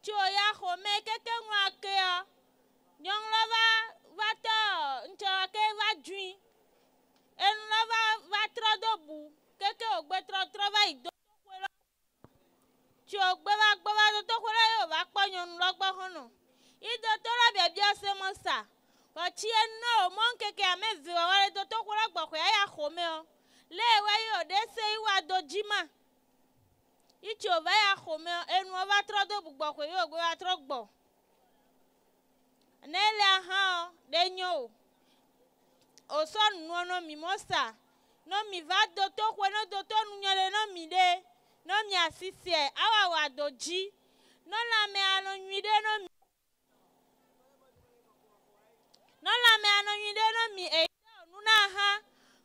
ti o ya khome keke nwa ke o nyong lova vato nto ke va dui en lova va trodobu keke ogbe tro va ido tí o gbé wá tó kúrẹ́ yóò bá pọ́nyọ́nù lọ́gbọ́n hànà ìdó tó rábìá bí ọsẹ mọ́ sà ọtí ẹ náà mọ́ kéke àmẹ́fì ọ̀wárẹ́ tó kúrẹ́ gbọ̀kọ̀ ẹ̀yà kòmẹ́ ọ léèwé yóò dé sé ìwà dojúmà ìtì ò bá yà kòmẹ́ ọ ẹnu ọba tọ́rọ́ tó gbọ̀kọ̀ yóò gbé wá tọ́rọ́ gbọ̀ nílẹ̀ ahọ́n ọ lẹ́yìn o òsọ́nù ọ̀nà mi mọ́ sà nọ́ọ̀mì bá do tó kúrẹ́ náà do tó nùyẹ̀lẹ̀ náà mi dé. No mi asisi e awa wa doji no la me anu nyide no mi no mi e nu na ha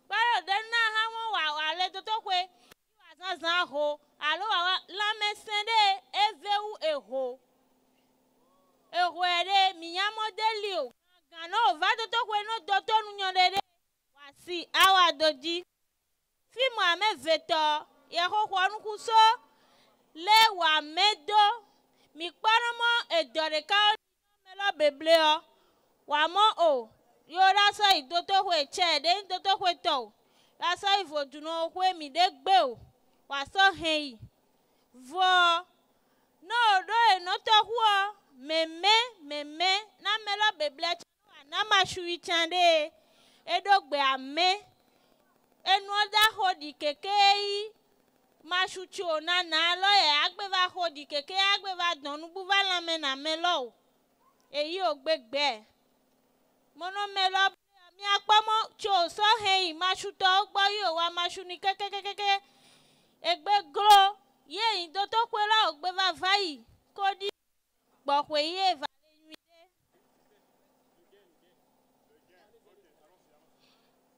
baro de na ha won wa le to kwe wa san ho alo wa la me sende eveu eho ere mi ya modeli o gan no va to kwe no do to nu nyode wa si awa doji fi mo ame veto Yehova nukuso le wa medo mi kparamo edoreka melo bebleo wa mo o yora so idoto hwe che de idoto hwe to ya so ivoduno hwe mi de gbe o wa so hen vo no do e no to hwo meme na melo beble na mashui chande edogbe ame enu oda hodi kekei Mashucho na loye agbeva hodi keke agbeva donu buva lame na melo eyi ogbegbe mono melo mi apamo cho so hein mashuto ogbo yo wa mashuni keke egbe gro ye indo to kwela ogbeva vai kodi gbokwe ye va lenyide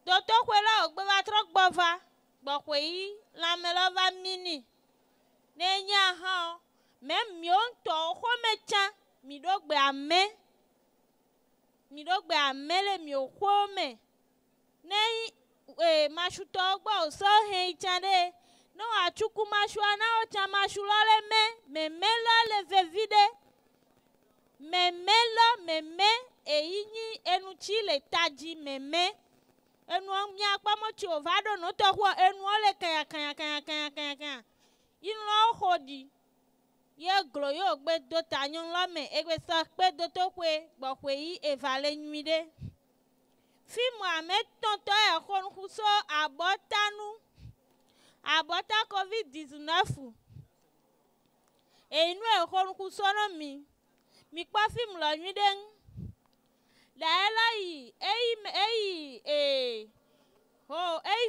do to kwela ogbeva trogbova gbọ̀pọ̀ yìí lamẹ́lọ́va mini n'enye ahọ́n mẹ́ mió ŋutɔ xɔ mẹ́tsa miɖogbe ame le mió xɔ me ne masutɔ gbɔ sɔ hɛ tsa ɖe ne wòatsuku masua na wòtsa masu lɔ le meme lɔ le vevi ɖe meme eyi nyi enutsi le tadzi meme. Enu miakpa motsi o va ɖo no tɔ xɔ enuwo le kanya yinlɔ xɔɖi ye glo ye wògbe do ta nyɔnulɔ me egbe sɔ kpe do to ƒe gbɔƒe yi eva le nyui ɖe fimu ame tɔntɔ ya xɔ nukuso abɔta COVID-19 eyinu exɔ nukuso no mi kpɔ fimu le nyui ɖe ŋu. Daela yi eyi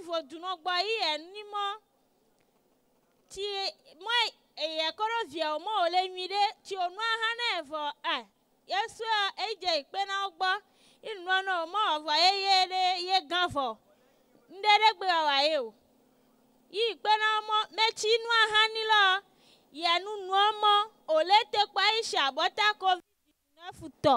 voduno gbɔ yi enimo ti mo eyekoro via o mo ole nyui ɖe ti o nu aha na evɔ yesu eidze ikpe na wo gbɔ inua no mo ovɔ ye gã vɔ ŋɖe ɖe gbe wa ye o yi ikpe na wo mo metsi nu aha ni lɔ yenu nuo mo ole te kpa yi si abɔta COVID-19 tɔ.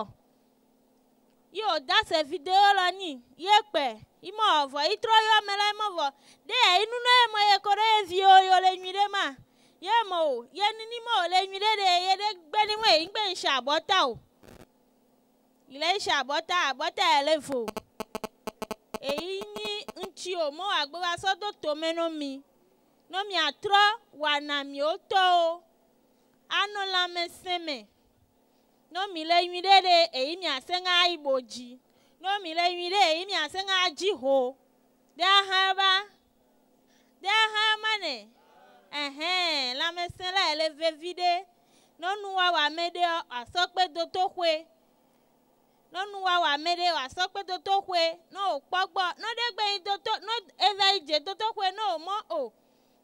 Yo da se video la ni ye pe imo ovo itro yo mela imo vo de inu no emo ye kore video yo le nyire ma ye mo ye ni mo le nyire de ye de gbe ni we ngbe nsa abota o ile nsa abota elefo eyi ni nchi o mo agbe wa so do to me no mi atro wa na mi o to o ano la me seme no mi le nyui de eyi mi asenga iboji no mi le nyui de eyi mi asenga jiho de aha mane la me sen la ele vevide no nu wa me de asokpe do to hwe no nu wa me de asokpe do to hwe no pogbo no de gbe do to no eva ije do to hwe no mo o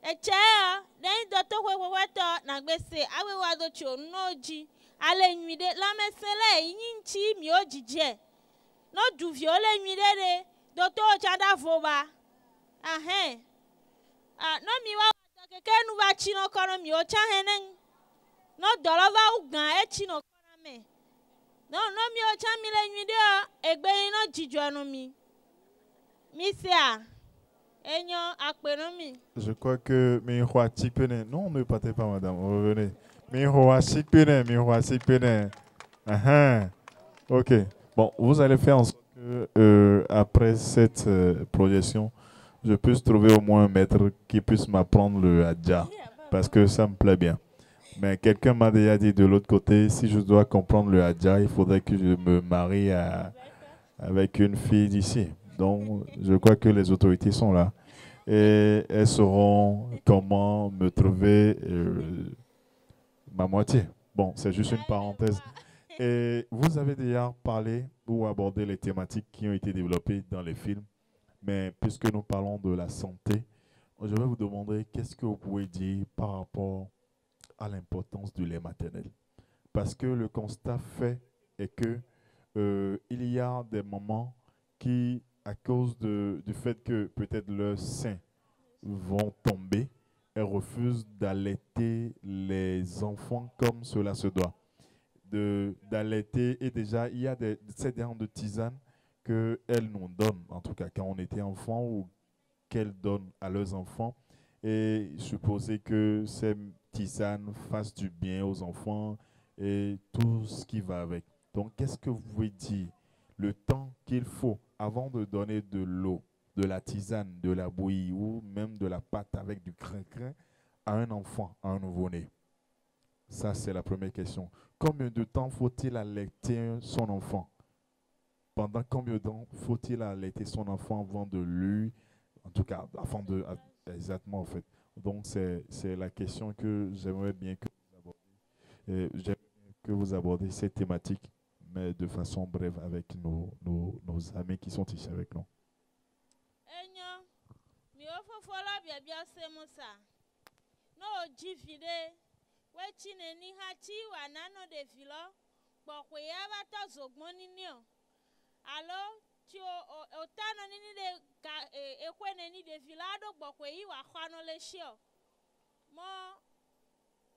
eche de do to hwe to na gbese awe wa do chi onu oji ale nyui de lamesele yinchi mi ojije no duvio le nyui de do to chada voba no mi wa keke nu ba chi no kono mi o cha henen no dɔlɔ va wo gã etsi no kɔna me no mi o tsa mi le nyui ɖe egbe yi no dzidzɔ no mi sia enyo akpe no mi. Je crois que Miroa Tikpene. Non, ne partez pas, madame. Revenez. Miroa Tikpene, Miroa Tikpene. Ok. Bon, vous allez faire en sorte que, après cette projection, je puisse trouver au moins un maître qui puisse m'apprendre le Hadja. Parce que ça me plaît bien. Mais quelqu'un m'a déjà dit de l'autre côté, si je dois comprendre le Hadja, il faudrait que je me marie avec une fille d'ici. Donc, je crois que les autorités sont là et elles sauront comment me trouver ma moitié. Bon, c'est juste une parenthèse. Et vous avez déjà parlé ou abordé les thématiques qui ont été développées dans les films, mais puisque nous parlons de la santé, je vais vous demander qu'est-ce que vous pouvez dire par rapport à l'importance du lait maternel. Parce que le constat fait est que il y a des mamans qui, à cause du fait que peut-être leurs seins vont tomber, elles refusent d'allaiter les enfants comme cela se doit. D'allaiter, et déjà, il y a ces genres de tisanes qu'elles nous donnent, en tout cas quand on était enfant, ou qu'elles donnent à leurs enfants. Et supposer que ces tisanes fassent du bien aux enfants et tout ce qui va avec. Donc, qu'est-ce que vous pouvez dire? Le temps qu'il faut avant de donner de l'eau, de la tisane, de la bouillie ou même de la pâte avec du crin-crin à un enfant, à un nouveau-né? Ça, c'est la première question. Combien de temps faut-il allaiter son enfant? Pendant combien de temps faut-il allaiter son enfant avant de lui, en tout cas, avant de... Exactement, en fait. Donc, c'est la question que j'aimerais bien que vous abordiez. J'aimerais que vous abordiez cette thématique, mais de façon brève avec nos amis qui sont ici avec nous. Alo ti o tano nini de ka ekwe neni de vilado gbokwe yi wa khano le shio mo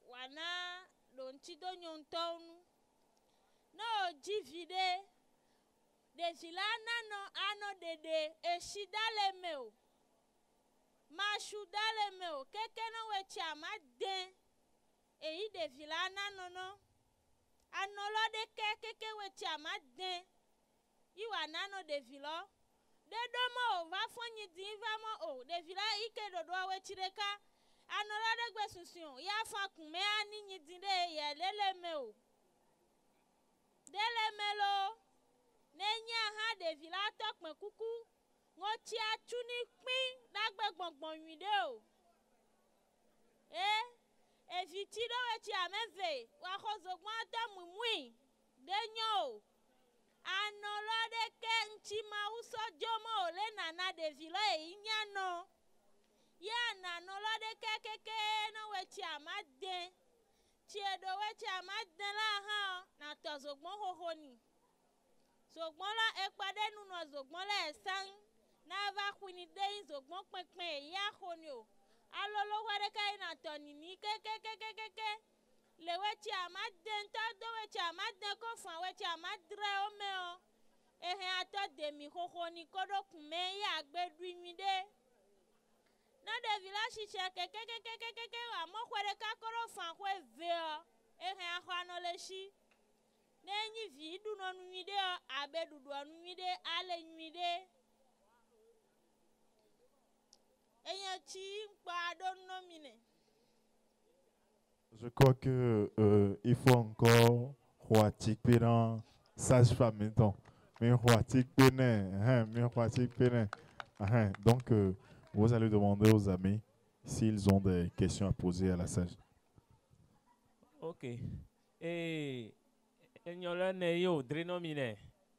wana don ti do nyontonu no jivide de vilana no ano dede eshi dale meo mashu dale meo keke no we ti amade eyi de vilana no anolo de keke we ti amade iwa nano devilo de domo va fonyi din va mo o devila ike dodo awe chireka anola de gbe sunsun ya fa kunme ani nyi din de ye lele me o dele melo nenya ha devila tokpe kuku ngo ti atuni pin dagbe gbongbon yin de o eviti do we ti ameve wa khozogbon atamumui de nyo anolode ke nchima uso jomo ole nana devilo inyano ya nanolode keke no wechi amade chiedo wechi amade la ha na tozogbon hohoni zogbon la ekpade nu no zogbon la esan na va kwini de zogbon pepin ya honi o alolo wede kai na tonini keke le wechi amade nta do wechi amade ko fan wechi amadre ome o ehe ato demi hoho ni kodo kume ya agbedu imide na de village che keke wa mo kwere ka koro fan ko eve o ehe ahwano le shi nenyi vi du no numide o abedu do numide ale numide eyan chi npa do no mine. Je crois que il faut encore Roatik dans sage-femme maintenant. Mais Roatik donc vous allez demander aux amis s'ils ont des questions à poser à la sage. Ok. Et enyola ne yo drenomine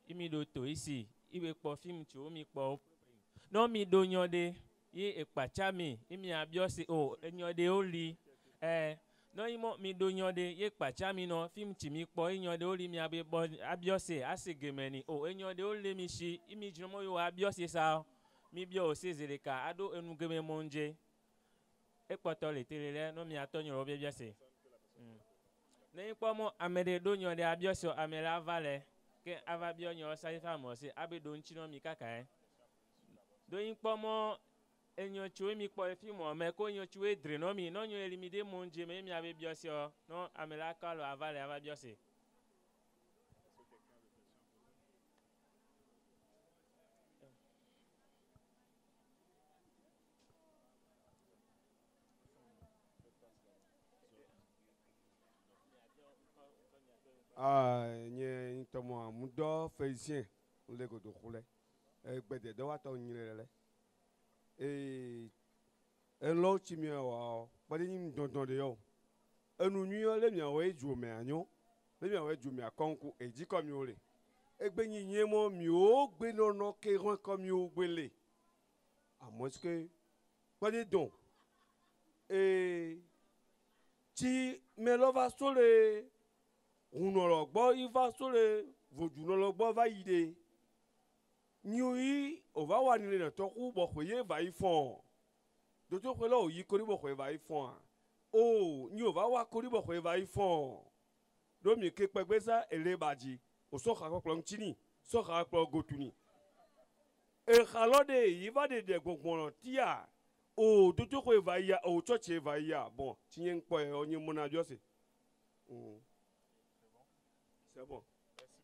imi do to ici iwe po film ti o mi po no mi do nyode ye ekpachami imi abiose o enyode oli no imo mi do nyode ye kpachami no film ti mi po enyode oli mi abiose asegemeni o enyode oli mi shi imi jinomo yo abiose sa mi bio sezereka ado enugeme monje ekpoto le telele no mi atonyo obiase Ne pomo amede do nyo de abioso amela vale ke ava bio nyo sa ifa mo se abe do nchino mi kaka do yin pomo enyo chwe mi po efi mo me ko nyo chwe dre no mi no nyo elimide monje me mi abe bioso no amela kalo avale ava biose. Nye tomo mudo félicien le go do khule gbede do wa to nyire le lo chi mi wa pa de nim don de yo enu nyu yo le mi o eju me anyo le mi o eju mi akonku eji ko mi o le egbe yin yin mo mi o gbe no no ke ron ko mi o gbe le amo que pa de don ti me lo va sole Unologbo iva sole vojunologbo va ide nyui ova wa nile na toku bo khoye va ifon dojo khela o yi kori bo khoye va ifon o nyi ova wa kori bo khoye va ifon do mi ke pegbe sa ele baji o so kha ko klon chini so kha ko gotuni e khalode iva de gbongbon tia o dojo khoye va ya o choche va ya bon tinyen po e onyi mona jose C'est bon. Merci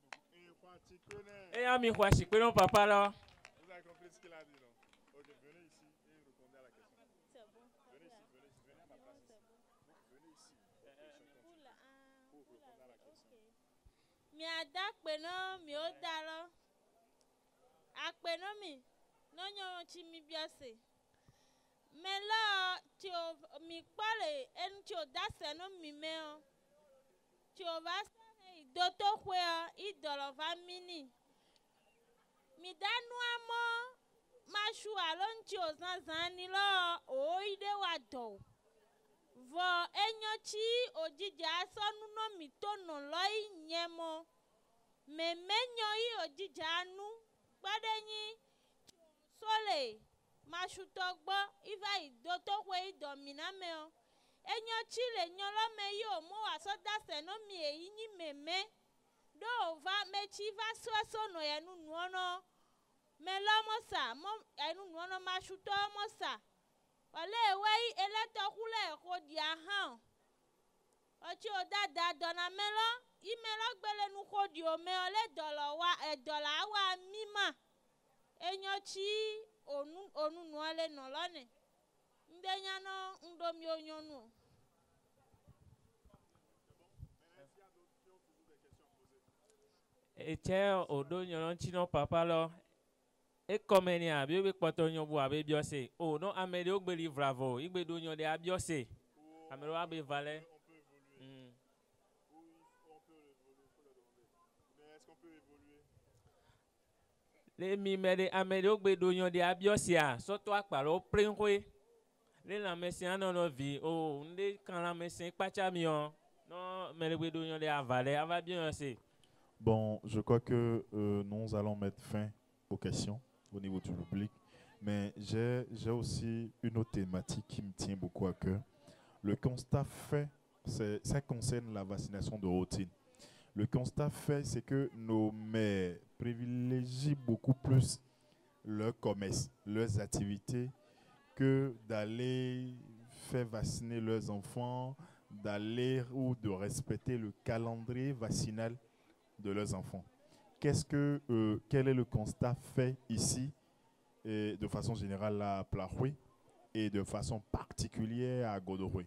beaucoup. Et ami quoi, je connais papa là. Vous avez compris ce qu'il a dit, non? Ok, venez ici et répondez à la question. C'est bon. Venez ici, venez à ma place ici. Venez ici. Pour répondre à la question. Mi ada peno mi o dalo. Apeno mi no nyo chi mi biase. Me lo ti o mi pale en ti o dase no mi meo. Ti o va Doto kwea idolo va mini. Mi danu amo mashu alonchi ozanzani lo o ide wa do. Vo enyochi ojija asonu no mi tono lo nyemo. Me menyo i ojija anu padenyi sole mashu togbo iva idoto kwe idomina meo. Enyo chile nyolo me yo mo asoda se no mi eyinyi meme do va me chi va so no enu nuono me lo mosa mo enu nuono ma shuto mosa ole we eleto kule ko dia han ochi o dada dona melo imelo gbele nu ko di o me ole dolo wa dola wa mima enyo chi onu nuole no lone ndenya no ndomi onyonu. Eche odo nyono chino papa lo e komeni abi obe poto nyobu abi biose o no amede ogbe livravo igbe do nyode abiose amero abi vale. Est-ce qu'on peut évoluer? Le mi mede amede ogbe do nyode abiose a soto akparo prenwe le la mesia no no vi o nde kan la mesia pacha mi on no mede ogbe do nyode avale ava bien se. Bon, je crois que nous allons mettre fin aux questions au niveau du public. Mais j'ai aussi une autre thématique qui me tient beaucoup à cœur. Le constat fait, ça concerne la vaccination de routine. Le constat fait, c'est que nos mères privilégient beaucoup plus leur commerce, leurs activités, que d'aller faire vacciner leurs enfants, d'aller ou de respecter le calendrier vaccinal de leurs enfants. Quel est le constat fait ici, et de façon générale à Plahoui et de façon particulière à Godoroui?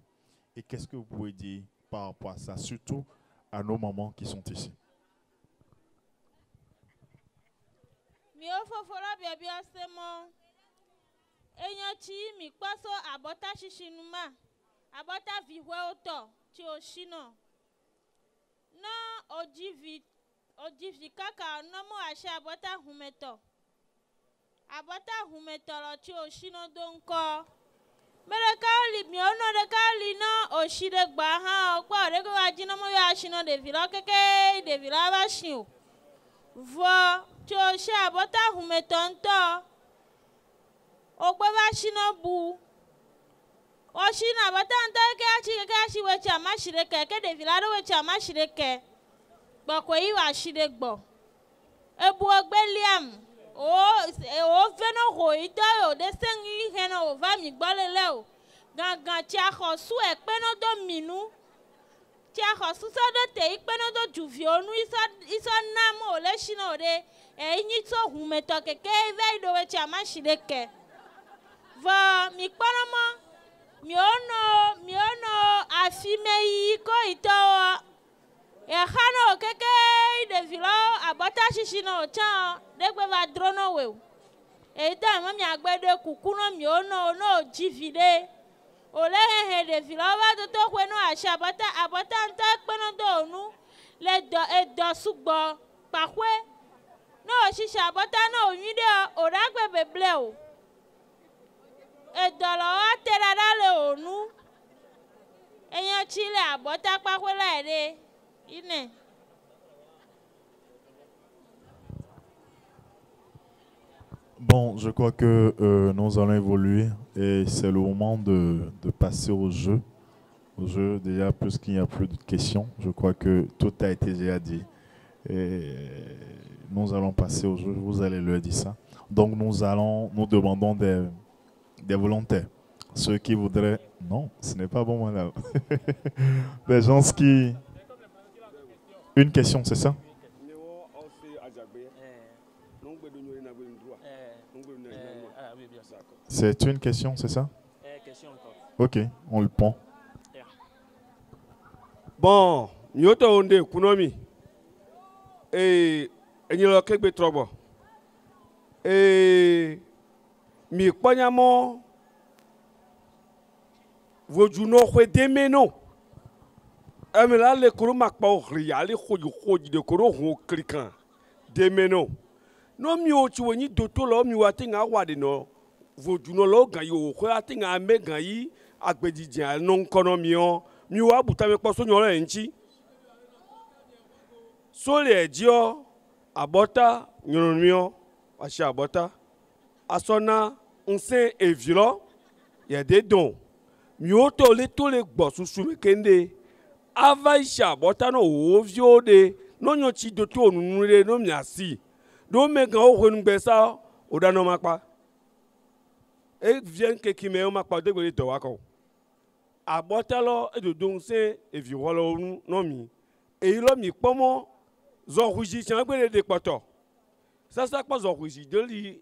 Et qu'est-ce que vous pouvez dire par rapport à ça, surtout à nos mamans qui sont ici? Mi kwaso abota shishinuma abota vihwe oto ti oshino no ojivi kaka no mo ashe abota humeto lo ti oshino donko mere kaoli mi ono de kaoli no oshide gba ha ogba re ko ajino mo ya shino de vilo keke de vilo ba shin vo ti oshe abota humeto nto ogbe ba shino bu Oshina batanta ke achi we chama shireke ke de vilado we chama shireke. Gbọ̀kọ̀ yìí wà ṣíde gbọ̀. Ebu ọgbẹ́ liam. O fẹ́nà hò ìtọ́ òde sẹ́yìn ìhẹ́nà òvá mi gbọ́ lélẹ̀ o. Gangan tí a xɔ sú ẹ̀ pẹ́nà tó mìínú. Tí a xɔ sú sọ́dọ̀ tẹ̀ yí pẹ́nà tó jùfì onú ìsọ námú ò lé ṣínà òde. Ẹ̀yìn tó hùn mẹ́tọ̀ kẹ̀kẹ́ ẹ̀fẹ́ ìdòwe tí a má ṣíde kẹ̀. Vọ̀ mi kpọ́nà mọ́. Mi ò nọ àfimẹ́ yìí kó ìtọ́ wọ. Ehano keke devilo abota shishi no chan degbe va drono we. Eita mami agbede kukuno mi ono no jivide. Ole he devilo va to kwe no asha abota nta kpeno do nu le do edo sugbo pakwe. No shisha abota no nyide ora gbe beble o. Edo lo atera dale onu. Eyan chile abota pakwe la ere. Bon, je crois que nous allons évoluer et c'est le moment de passer au jeu. Au jeu, déjà, puisqu'il n'y a plus de questions, je crois que tout a été déjà dit. Et nous allons passer au jeu, vous allez leur dire ça. Donc nous demandons des volontaires. Ceux qui voudraient... Non, ce n'est pas bon, madame. Des gens qui... Une question, c'est ça? C'est une question, c'est ça? Ok, on le prend. Bon, nous avons Kunomi. Et nous avons quelques troubles. Et nous avons des amela le koro makpa ohri ale khoji de koro ho klikan de meno no mi o ti woni doto lo mi wa tinga wa de no vojuno lo gan yo ko atinga me gan yi agbejije no nkono mi o mi wa buta me po so nyo re nchi so le ejo abota nyono mi o wa sha abota asona nse evilo ye de don mi o to le gbo susu me kende Avaisha botano ovio de no nyochi doto nunure no miasi do mega o honu gbesa odano makpa e vient que qui me o makpa de gbe to wako abotalo edodun se eviwolo onu no mi e lo mi pomo zo huji chan gbe de poto sasa pa zo huji de li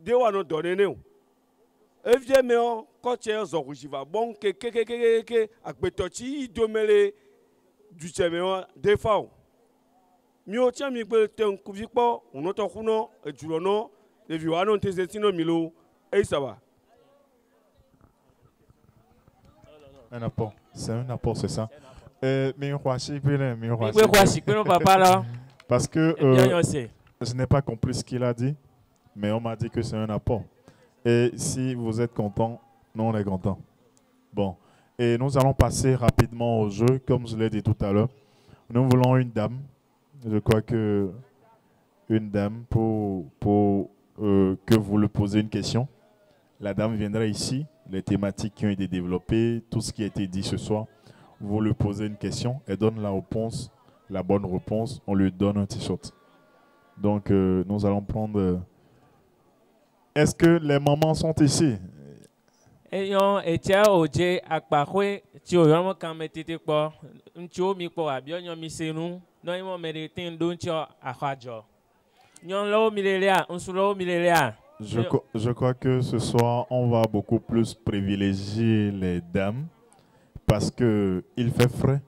de wa no do nene o e vient me o ko che zo huji va bon ke agbetochi idomele du chemewa defao mi o tia mi gbe te nkuvipo uno to kuno ejulono le viwa no teze tino milo e saba Un apport, c'est un apport, c'est ça. Parce que je n'ai pas compris ce qu'il a dit, mais on m'a dit que c'est un apport. Et si vous êtes content, nous on est content. Bon. Et nous allons passer rapidement au jeu, comme je l'ai dit tout à l'heure. Nous voulons une dame. Je crois que une dame pour que vous lui posez une question. La dame viendra ici. Les thématiques qui ont été développées, tout ce qui a été dit ce soir. Vous lui posez une question. Elle donne la réponse, la bonne réponse. On lui donne un t-shirt. Donc, nous allons prendre... Est-ce que les mamans sont ici? Eyon etia oje akpakwe ti o yomo kan metete po nti o mi po abi onyo mi senu no imo meretin do nti akwajo nyon lo mi lele a nsulo mi lele a. Je crois que ce soir on va beaucoup plus privilégier les dames parce que il fait frais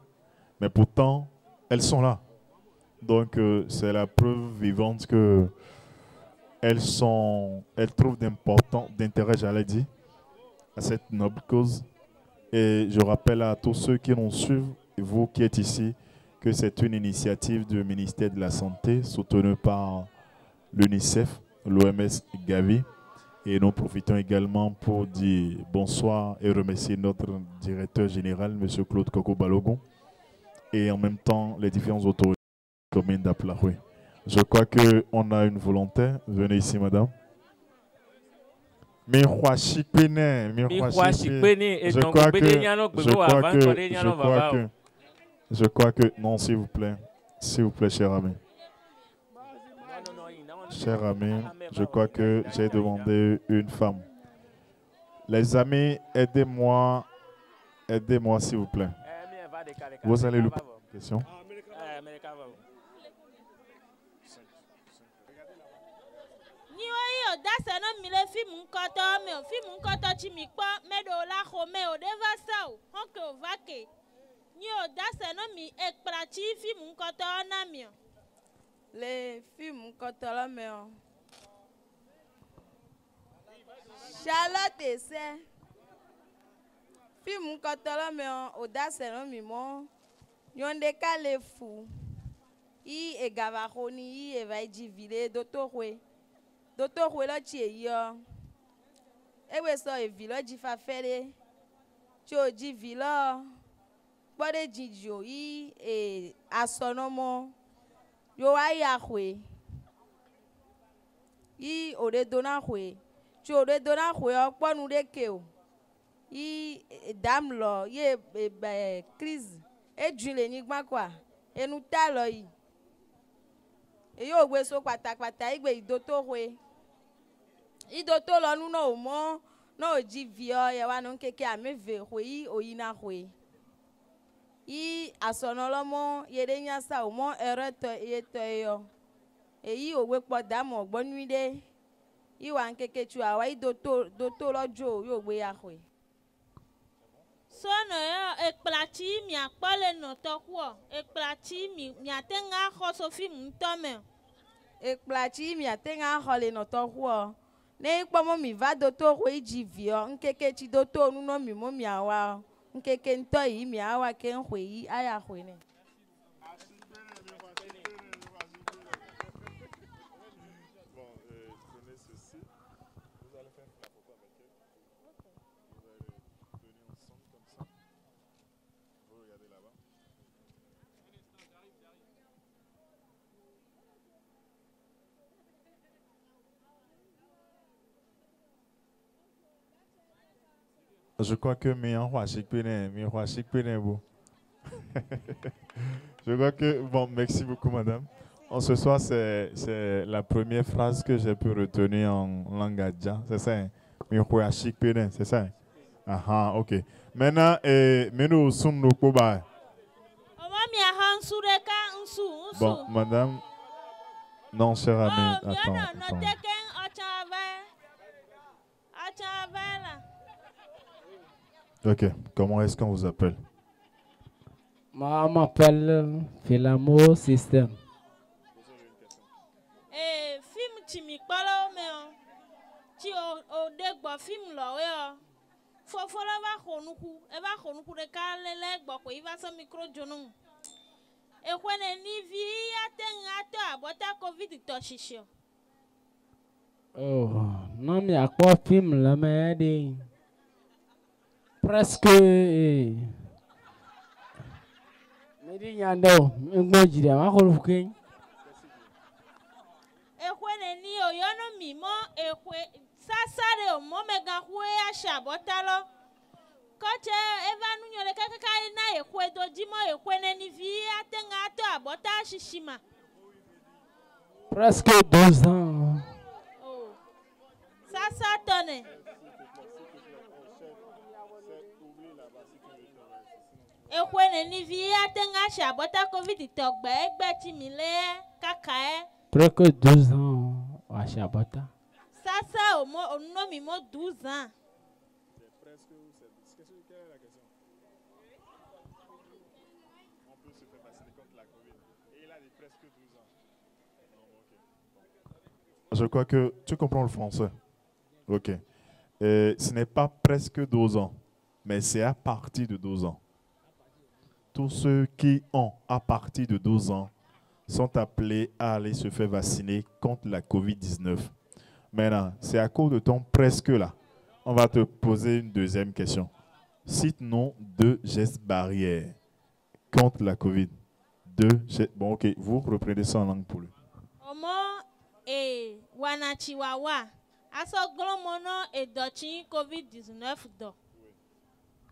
mais pourtant elles sont là. Donc c'est la preuve vivante que elles trouvent d'intérêt, j'allais dire, à cette noble cause. Et je rappelle à tous ceux qui nous suivent, et vous qui êtes ici, que c'est une initiative du ministère de la Santé soutenue par l'UNICEF, l'OMS Gavi. Et nous profitons également pour dire bonsoir et remercier notre directeur général, M. Claude Koko Balogun, et en même temps les différentes autorités communes d'Aplaroué. Je crois qu'on a une volontaire. Venez ici, madame. Je crois que... Non, s'il vous plaît. S'il vous plaît, cher ami. Cher ami, je crois que j'ai demandé une femme. Les amis, aidez-moi. Aidez-moi, s'il vous plaît. Vous allez lui poser une question. That's no mile film nkoto me film nkoto chi mi po me do la ho me o deva sa o honke o vake ni o that's no mi ekprachi film nkoto na mi le film nkoto la me o Charlotte se film nkoto la me o that's no mi mo yonde kale fu I egava honi I eva jivile dotorwe Docteur Wela Chieyo. Ewe so e vilo jifa fere. Cho ji vilo. Bode jijo I asonomo. Yo aya hwe. I ode dona hwe. Cho ode dona hwe okponu de keo. I damlo ye crise. E jule ni gba kwa. Enu talo yi. E yo gbe so patakpata igbe idoto hwe. Idoto lo nu no mo no jivio ye wa no keke ameve hwe oyina hwe I asonolomo yede nya sa o mo ereto yeto yo eyi owe poda mo gbonuide I wa nkeke chu awa idoto lojo yo gbe ya hwe so no yo ekplachi mi akpole no to kwa ekplachi mi atenga ho so film ntome ekplachi mi atenga ho le no to kwa ne ikpomo mi va doto hwe jivio nkeke chi doto nu no mi mo mi awa nkeke nto yi mi awa ke hwe yi aya hwe ne Je crois que Je crois que... Bon, merci beaucoup, madame. Ce soir, c'est la première phrase que j'ai pu retenir en langue adja. C'est ça, hein? C'est ça? Hein? Ah, ok. Maintenant, nous sommes nos cobayes. Bon, madame... Non, cher ami, attends. Ok, comment est-ce qu'on vous appelle? Moi, on m'appelle Filamo System. Film Chimikpalo meo. Chi o degbo film lo yo. Fofo la va khonuku, e va khonuku de kalele gbo ko iva so micro jonu. E kwene ni vi atenga to abota covid to shisho. Oh, non mais à quoi film là mais des presque mais dis yando ngo jira ma ko fuken ekwene ni oyono mimo ekwe sasare o mo mega hwe ya shabotalo koche eva nunyole kaka na ekwe dojimo ekwene ni vi atenga to abota shishima presque 12 ans. Oh sasa tone ekwene ni vi atenga shabota covid togbe egbe mi le kaka Presque 12 ans à Chabota. Ça, au nom mi mo 12 ans. C'est presque quelle est la question? On peut se faire vacciner contre la Covid. Et il a dit presque 12 ans. Non, ok. Je crois que tu comprends le français. Ok. Ce n'est pas presque 12 ans, mais c'est à partir de 12 ans. Tous ceux qui ont à partir de 12 ans sont appelés à aller se faire vacciner contre la COVID-19. Maintenant, c'est à cause de ton presque là. On va te poser une deuxième question. Cite-nous 2 gestes barrières contre la COVID. 2 gestes. Bon, ok, vous reprenez ça en langue pour lui. Omo wanachiwawa Asoglomono edochin COVID-19 do.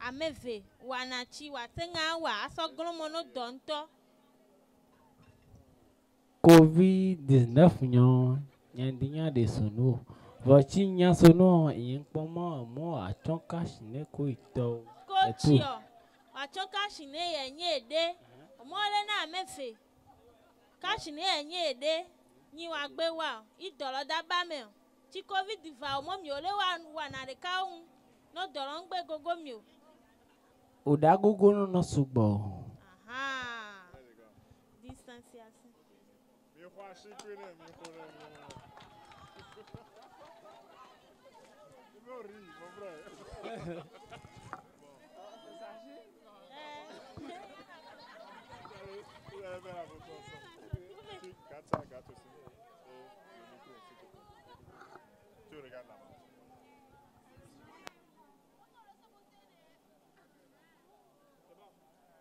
Ameve wanachi watenga wa asoglomono donto. COVID-19 nyo nyandinya de sono. Vochi nya sono yinkpomo mo achonka shine ko ito. Kochio. Achonka shine yenye de. Omole na amefe. Kashine yenye de. Ni wa gbe wa idolo da ba me. Ti COVID va omo mi ole wa na de ka un. No dolo ngbe gogo mi o. Oda gogo no sugbo. Aha. Distanciation.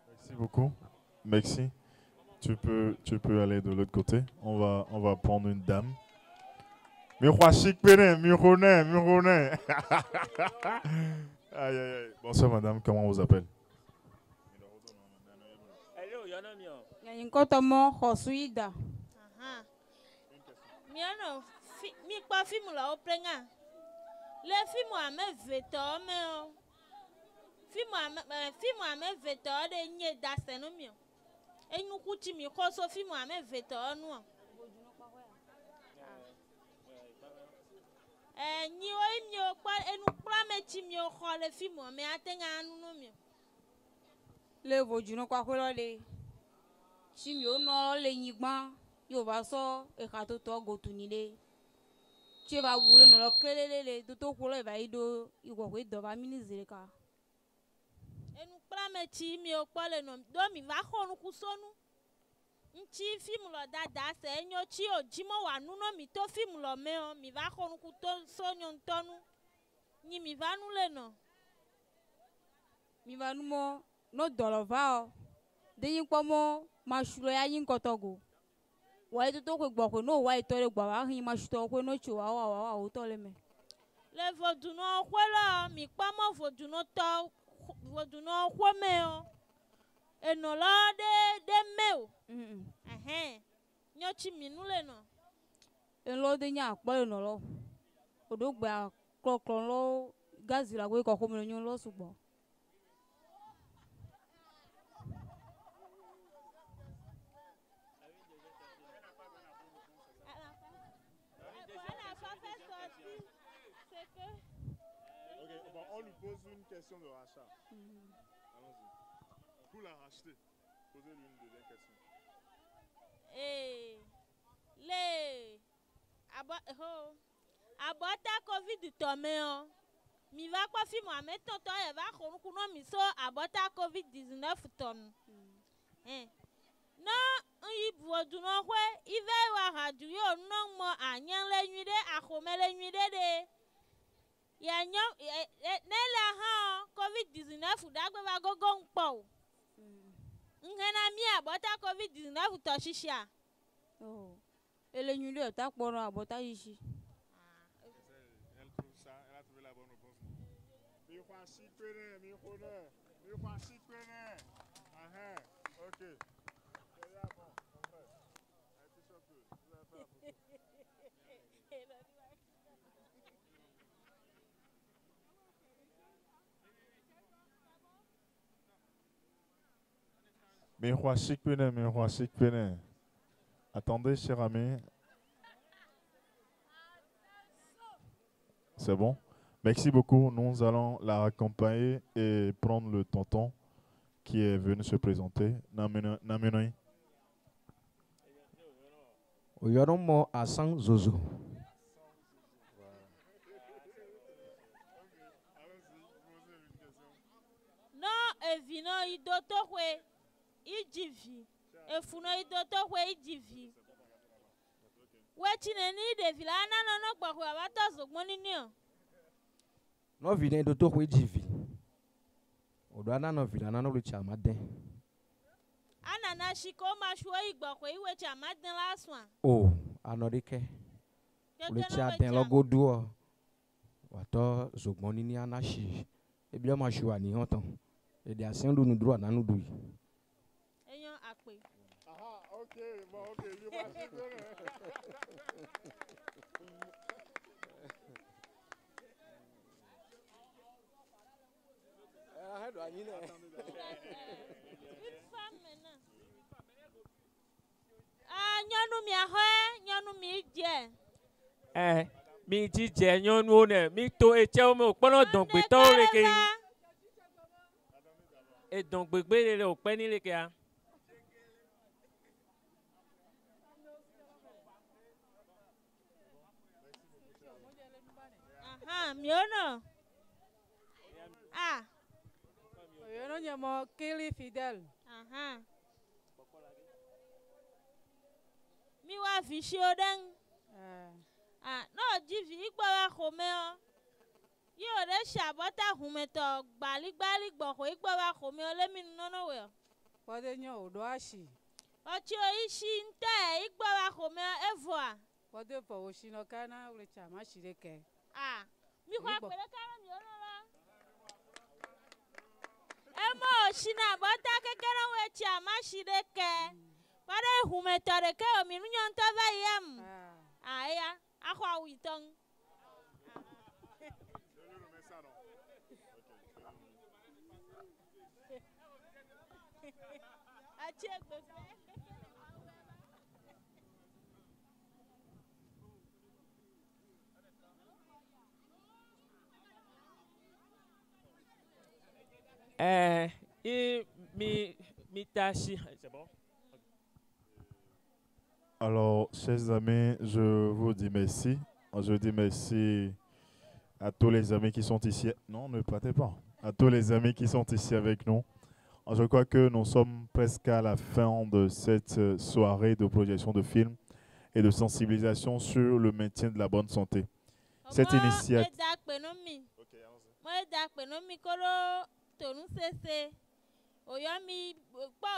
Merci beaucoup. Merci. Tu peux aller de l'autre côté. On va prendre une dame. Mironé. Aïe, aïe, aïe. Bonsoir madame, comment on vous appelle? Nkotomo Hosuida. Aha. Miano mi pa film la oprenga. Le film ame veto me o. Film ame veto de nye daseno mi o. Enu kuti mi koso film ame veto nu. Nyi o mi o pa enu pra me ti mi o kho le film me atenga anu no mi. Le vojuno kwa kwelo le. Si mi o no le nyigban yo ba so e ka to go ni le che ba wule no lo kelele to ko lo ba ido igwo ko do ba minizire ka enu prame ti mi o pole no do mi va khonu kusonu nchi film lo dada se enyo chi o jimo wa nu no mi to film lo me o mi va khonu ku to sonyo ntonu ni mi va nu le no mi va nu mo no dolo va o de yin pomo mashulo ya yin kotogo wa ito to ko gbo no wa ito le gbo wa hin mashuto ko no chi wa o to le me le voduno kwelo mi pamo voduno to voduno kwo me o eno lo de me o nyo chi minu le no eno de nya po eno lo odo gba kloklo lo gazi la ko ko me nyo lo sugbo On lui pose une question de rachat. Allons-y. Pour la racheter, posez-lui une deuxième question. Abota COVID tome o. Mi va kwa fi mo ameto to e va khonu kuno mi so abota COVID-19 ton. No yi bodu no hwe ive wa hadu yo no mo anyan le nwide akhomele nwide de. Ya nyom nela ha COVID-19 dagbe ba gogo npo. Ngena mi abota COVID-19 to shishia. Oh. Ele nwide ta poro abota yishi. Elle trouve ça, elle a trouvé la bonne réponse. Mi kwa si kwene. Aha, OK. C'est bon, on fait. Un petit peu. Vous allez faire la photo. Miroir Sikpene. Attendez, cher ami. C'est bon? Merci beaucoup. Nous allons la raccompagner et prendre le tonton qui est venu se présenter. Namenoi. Oyoromo Asan Zozo. No evino idotokwe ijivi efuno idotokwe ijivi wechine ni devila anana no gbakwe abato zogboni ni o No vine idotokwe ijivi odo anana vila anana lu chamade anana shiko mashuo igbakwe iwe chamade laswan oh anodike lu cha den logoduo Wato zogboni ni anashi. Ebi ama shwa ni hontan. E de asendo nu droit na nu dui. Eyan akpe. Aha, ok, bon, ok, je vois assez bien. Une femme maintenant. Ah, nyɔnu miaxɔe, nyɔnu mi dze. Mi dzidze nyɔnuwo ne mi to etsewo me wòkpɔnɔ dɔngbetɔwo le ke. Edɔngbegbe le wòkpɛ ni le kea. Miono. Ah. Miono nyamo Kili Fidel. Mi wa vishi odeng. No jivi igbo wa xome o. Yi o de shabota humeto gbali gbɔxɔ igbo wa xome o le mi nono we o. Pɔde nyo o do ashi. Ɔtsi o ishi ntɛ igbo wa xome o evoa. Pɔde fɔ o shi no kana o le tsama shi de kɛ. Mi xɔ akpɛ ɖeka ɖe mi wono la. Emo o shi na bɔta keke ne wo etsi ama shi de kɛ. Pɔde humetɔ ɖeke o mi nunyɔ ŋutɔ va yi am. Eya axɔ awu yi tɔŋ. Atsi egbegbe. C'est bon? Alors, chers amis, je vous dis merci. Je dis merci à tous les amis qui sont ici. Non, ne partez pas. À tous les amis qui sont ici avec nous. Je crois que nous sommes presque à la fin de cette soirée de projection de films et de sensibilisation sur le maintien de la bonne santé. Cette initiative... Oyomi kpɔ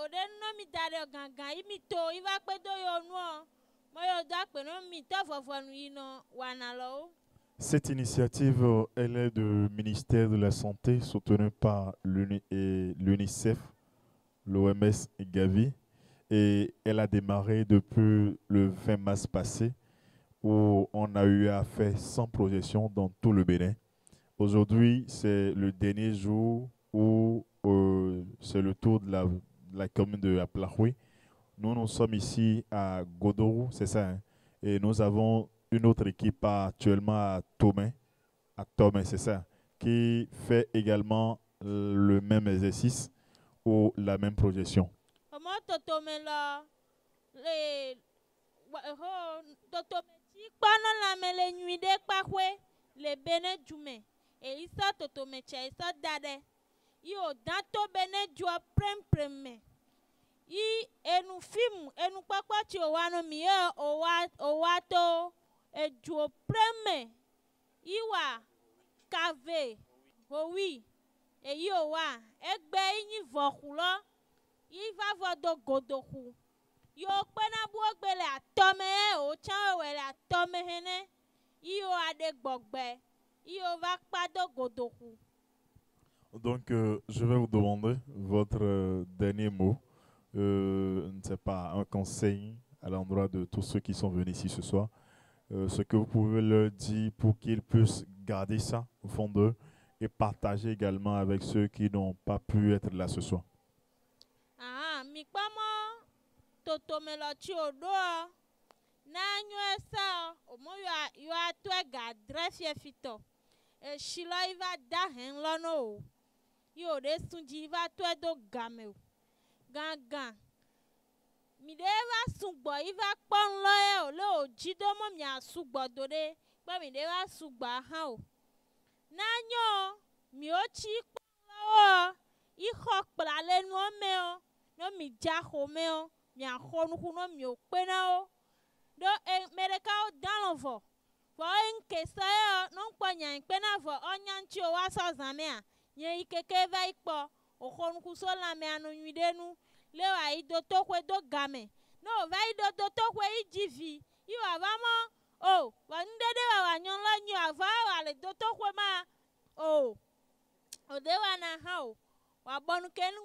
ode nomi da ɖe gangan yi mi to yi va kpe do yo nuɔ me yo do akpe no mi tɔ vɔvɔnu yi nɔ wana lɔwo. Cette initiative, elle est du ministère de la Santé, soutenue par l'UNICEF, l'OMS et Gavi. Et elle a démarré depuis le 20 mars passé, où on a eu à faire 100 projections dans tout le Bénin. Aujourd'hui, c'est le dernier jour où c'est le tour de la commune de Aplahoui. Nous sommes ici à Godorou, c'est ça. Hein? Et nous avons une autre équipe actuellement à Tomé, c'est ça, qui fait également le même exercice ou la même projection. Yo dato bene jua prem i enu film enu kpakpa ti o wa no mi o wa to e juo preme i wa kave owi e yi o wa egbe yin voku lo i va vo do godoku yo pe na bu ogbele atome o chan we le atome hene i o ade gbogbe i o va pa do godoku. Donc, je vais vous demander votre dernier mot, ne sais pas, un conseil à l'endroit de tous ceux qui sont venus ici ce soir, ce que vous pouvez leur dire pour qu'ils puissent garder ça au fond d'eux et partager également avec ceux qui n'ont pas pu être là ce soir. Mi kpamo toto me lo ti o do na nyu esa o mo yo ato ga drefie fito e shilo iva da hen lo no yo de sunji iva to do game o gangan mi de va sugbo iva pon lo e o le o jido mo mi asugbo do de pe mi de va sugbo han o na nyo mi o chi pon lo i ho pra le nu o me o no mi ja ho me o mi a ho nu no mi o pe na o do mereka o dan lo vo fo en ke sa e no npo nyan pe na vo onyan chi o wa so zame a nye ikeke va ipo o ho nu so la me anu nwidenu le wa i do to kwe do game no va i do to kwe i jivi i wa va mo o wa ndede wa nyon la nyu ava wa le do to kwe ma o de wa na ha o wa bonu ke no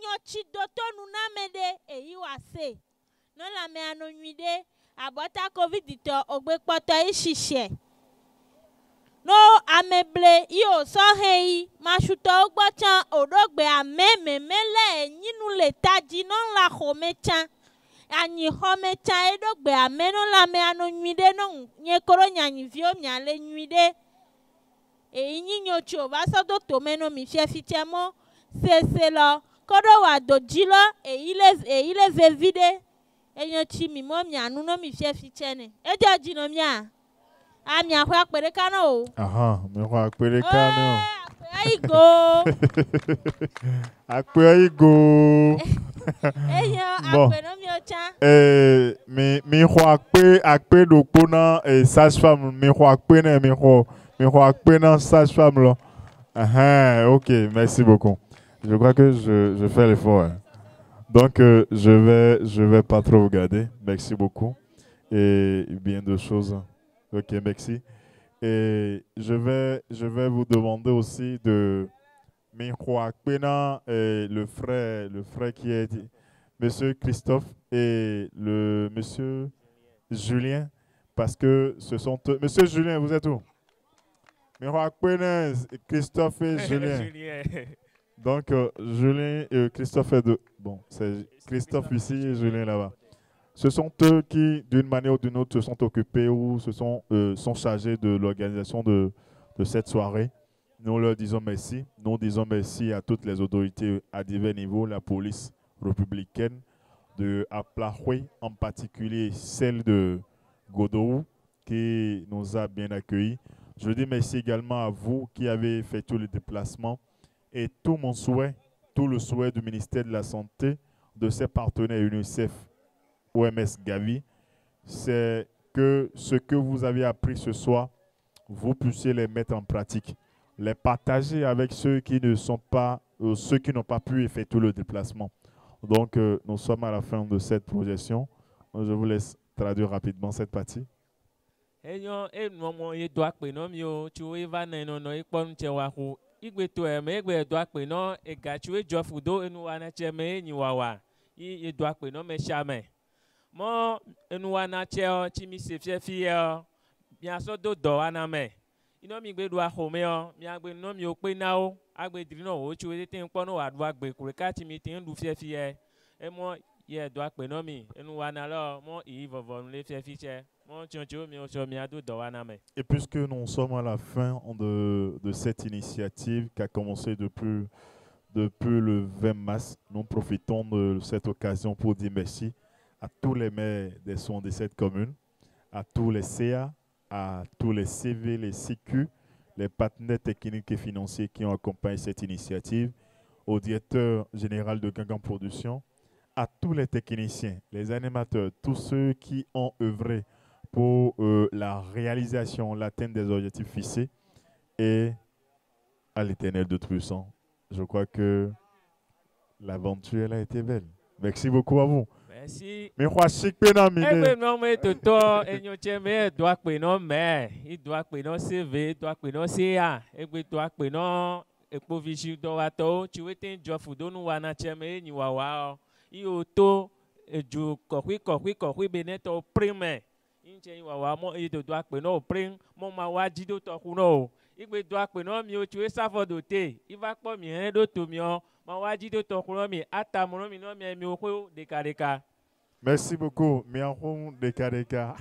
nyochi do to nu na mede eyi wa se no la me anu nwide abota covid to ogbe poto isise no ameble yo so hei mashuto ogbocha odogbe amememele nyinu le taji no la homecha anyi homecha edogbe ameno la me anu nwide no nyekoro nyanyi vio miale nwide e nyinyo cho ba so do to meno mi fie fichemo sese lo kodo wa dojilo e ile vevide enyo chi mi mo mi anu no mi fie fichene ejo jino mi a ami ahwa pere kano o aha mi wa pere kano aigo aigo eyo bon apeno mi ocha mi wa pe akpe do pona sage femme mi wa pe na mi wa pe na sage femme lo OK, merci beaucoup. Je crois que je fais l'effort. Hein. Donc, je vais pas trop regarder. Merci beaucoup. Et bien de choses. OK, merci. Et je vais vous demander aussi de le frère qui est Monsieur Christophe et le Monsieur Julien, parce que ce sont eux. Monsieur Julien, vous êtes où? Christophe et Julien. Donc, Julien et Christophe est de... Bon, c'est Christophe ici et Julien là-bas. Ce sont eux qui, d'une manière ou d'une autre, se sont occupés ou sont chargés de l'organisation de cette soirée. Nous leur disons merci. Nous disons merci à toutes les autorités à divers niveaux, la police républicaine de Aplahoué, en particulier celle de Godou, qui nous a bien accueillis. Je dis merci également à vous qui avez fait tous les déplacements. Et tout mon souhait, tout le souhait du ministère de la Santé, de ses partenaires UNICEF, OMS, Gavi, c'est que ce que vous avez appris ce soir, vous puissiez les mettre en pratique, les partager avec ceux qui ne sont pas, ceux qui n'ont pas pu effectuer le déplacement. Donc, nous sommes à la fin de cette projection. Je vous laisse traduire rapidement cette partie. Igbe to eme egbe do akpe no egachiwe jofudo enu wana cheme enyiwawa i do akpe no meshame mo enu wana cheo chimi sefie fie bia so do wana me ino mi gbe do ahome o mi agbe no mi ope na o agbe diri no o chiwe tin po no wa do agbe kure ka chimi tin du fie fie e mo ye do akpe no mi enu wana lo mo i vovo le fie fie. Et puisque nous sommes à la fin de cette initiative qui a commencé depuis le 20 mars, nous profitons de cette occasion pour dire merci à tous les maires des 77 communes, à tous les CA, à tous les CV, les CQ, les partenaires techniques et financiers qui ont accompagné cette initiative, au directeur général de Gangan Production, à tous les techniciens, les animateurs, tous ceux qui ont œuvré pour la réalisation, l'atteinte des objectifs fixés et à l'Éternel de Tout-Puissant. Je crois que l'aventure a été belle. Merci beaucoup à vous. Merci. Mais quoi, chic pénami. Non, mais toto, enyocheme doit pénon mais, il doit pénon CV, doit pénon CA, et doit pénon epovichi doato, tu es un jofudo nous wana cheme ni wawa, ioto ju kokwi beneto prime. Inche wawa mo e do akpe no pring mo ma wa jido to ku no igbe do akpe no mi o chwe safo do te iva po mi hen do to mi o ma wa jido to ku no mi ata mo no mi o ko de kareka. Merci beaucoup mi en de kareka.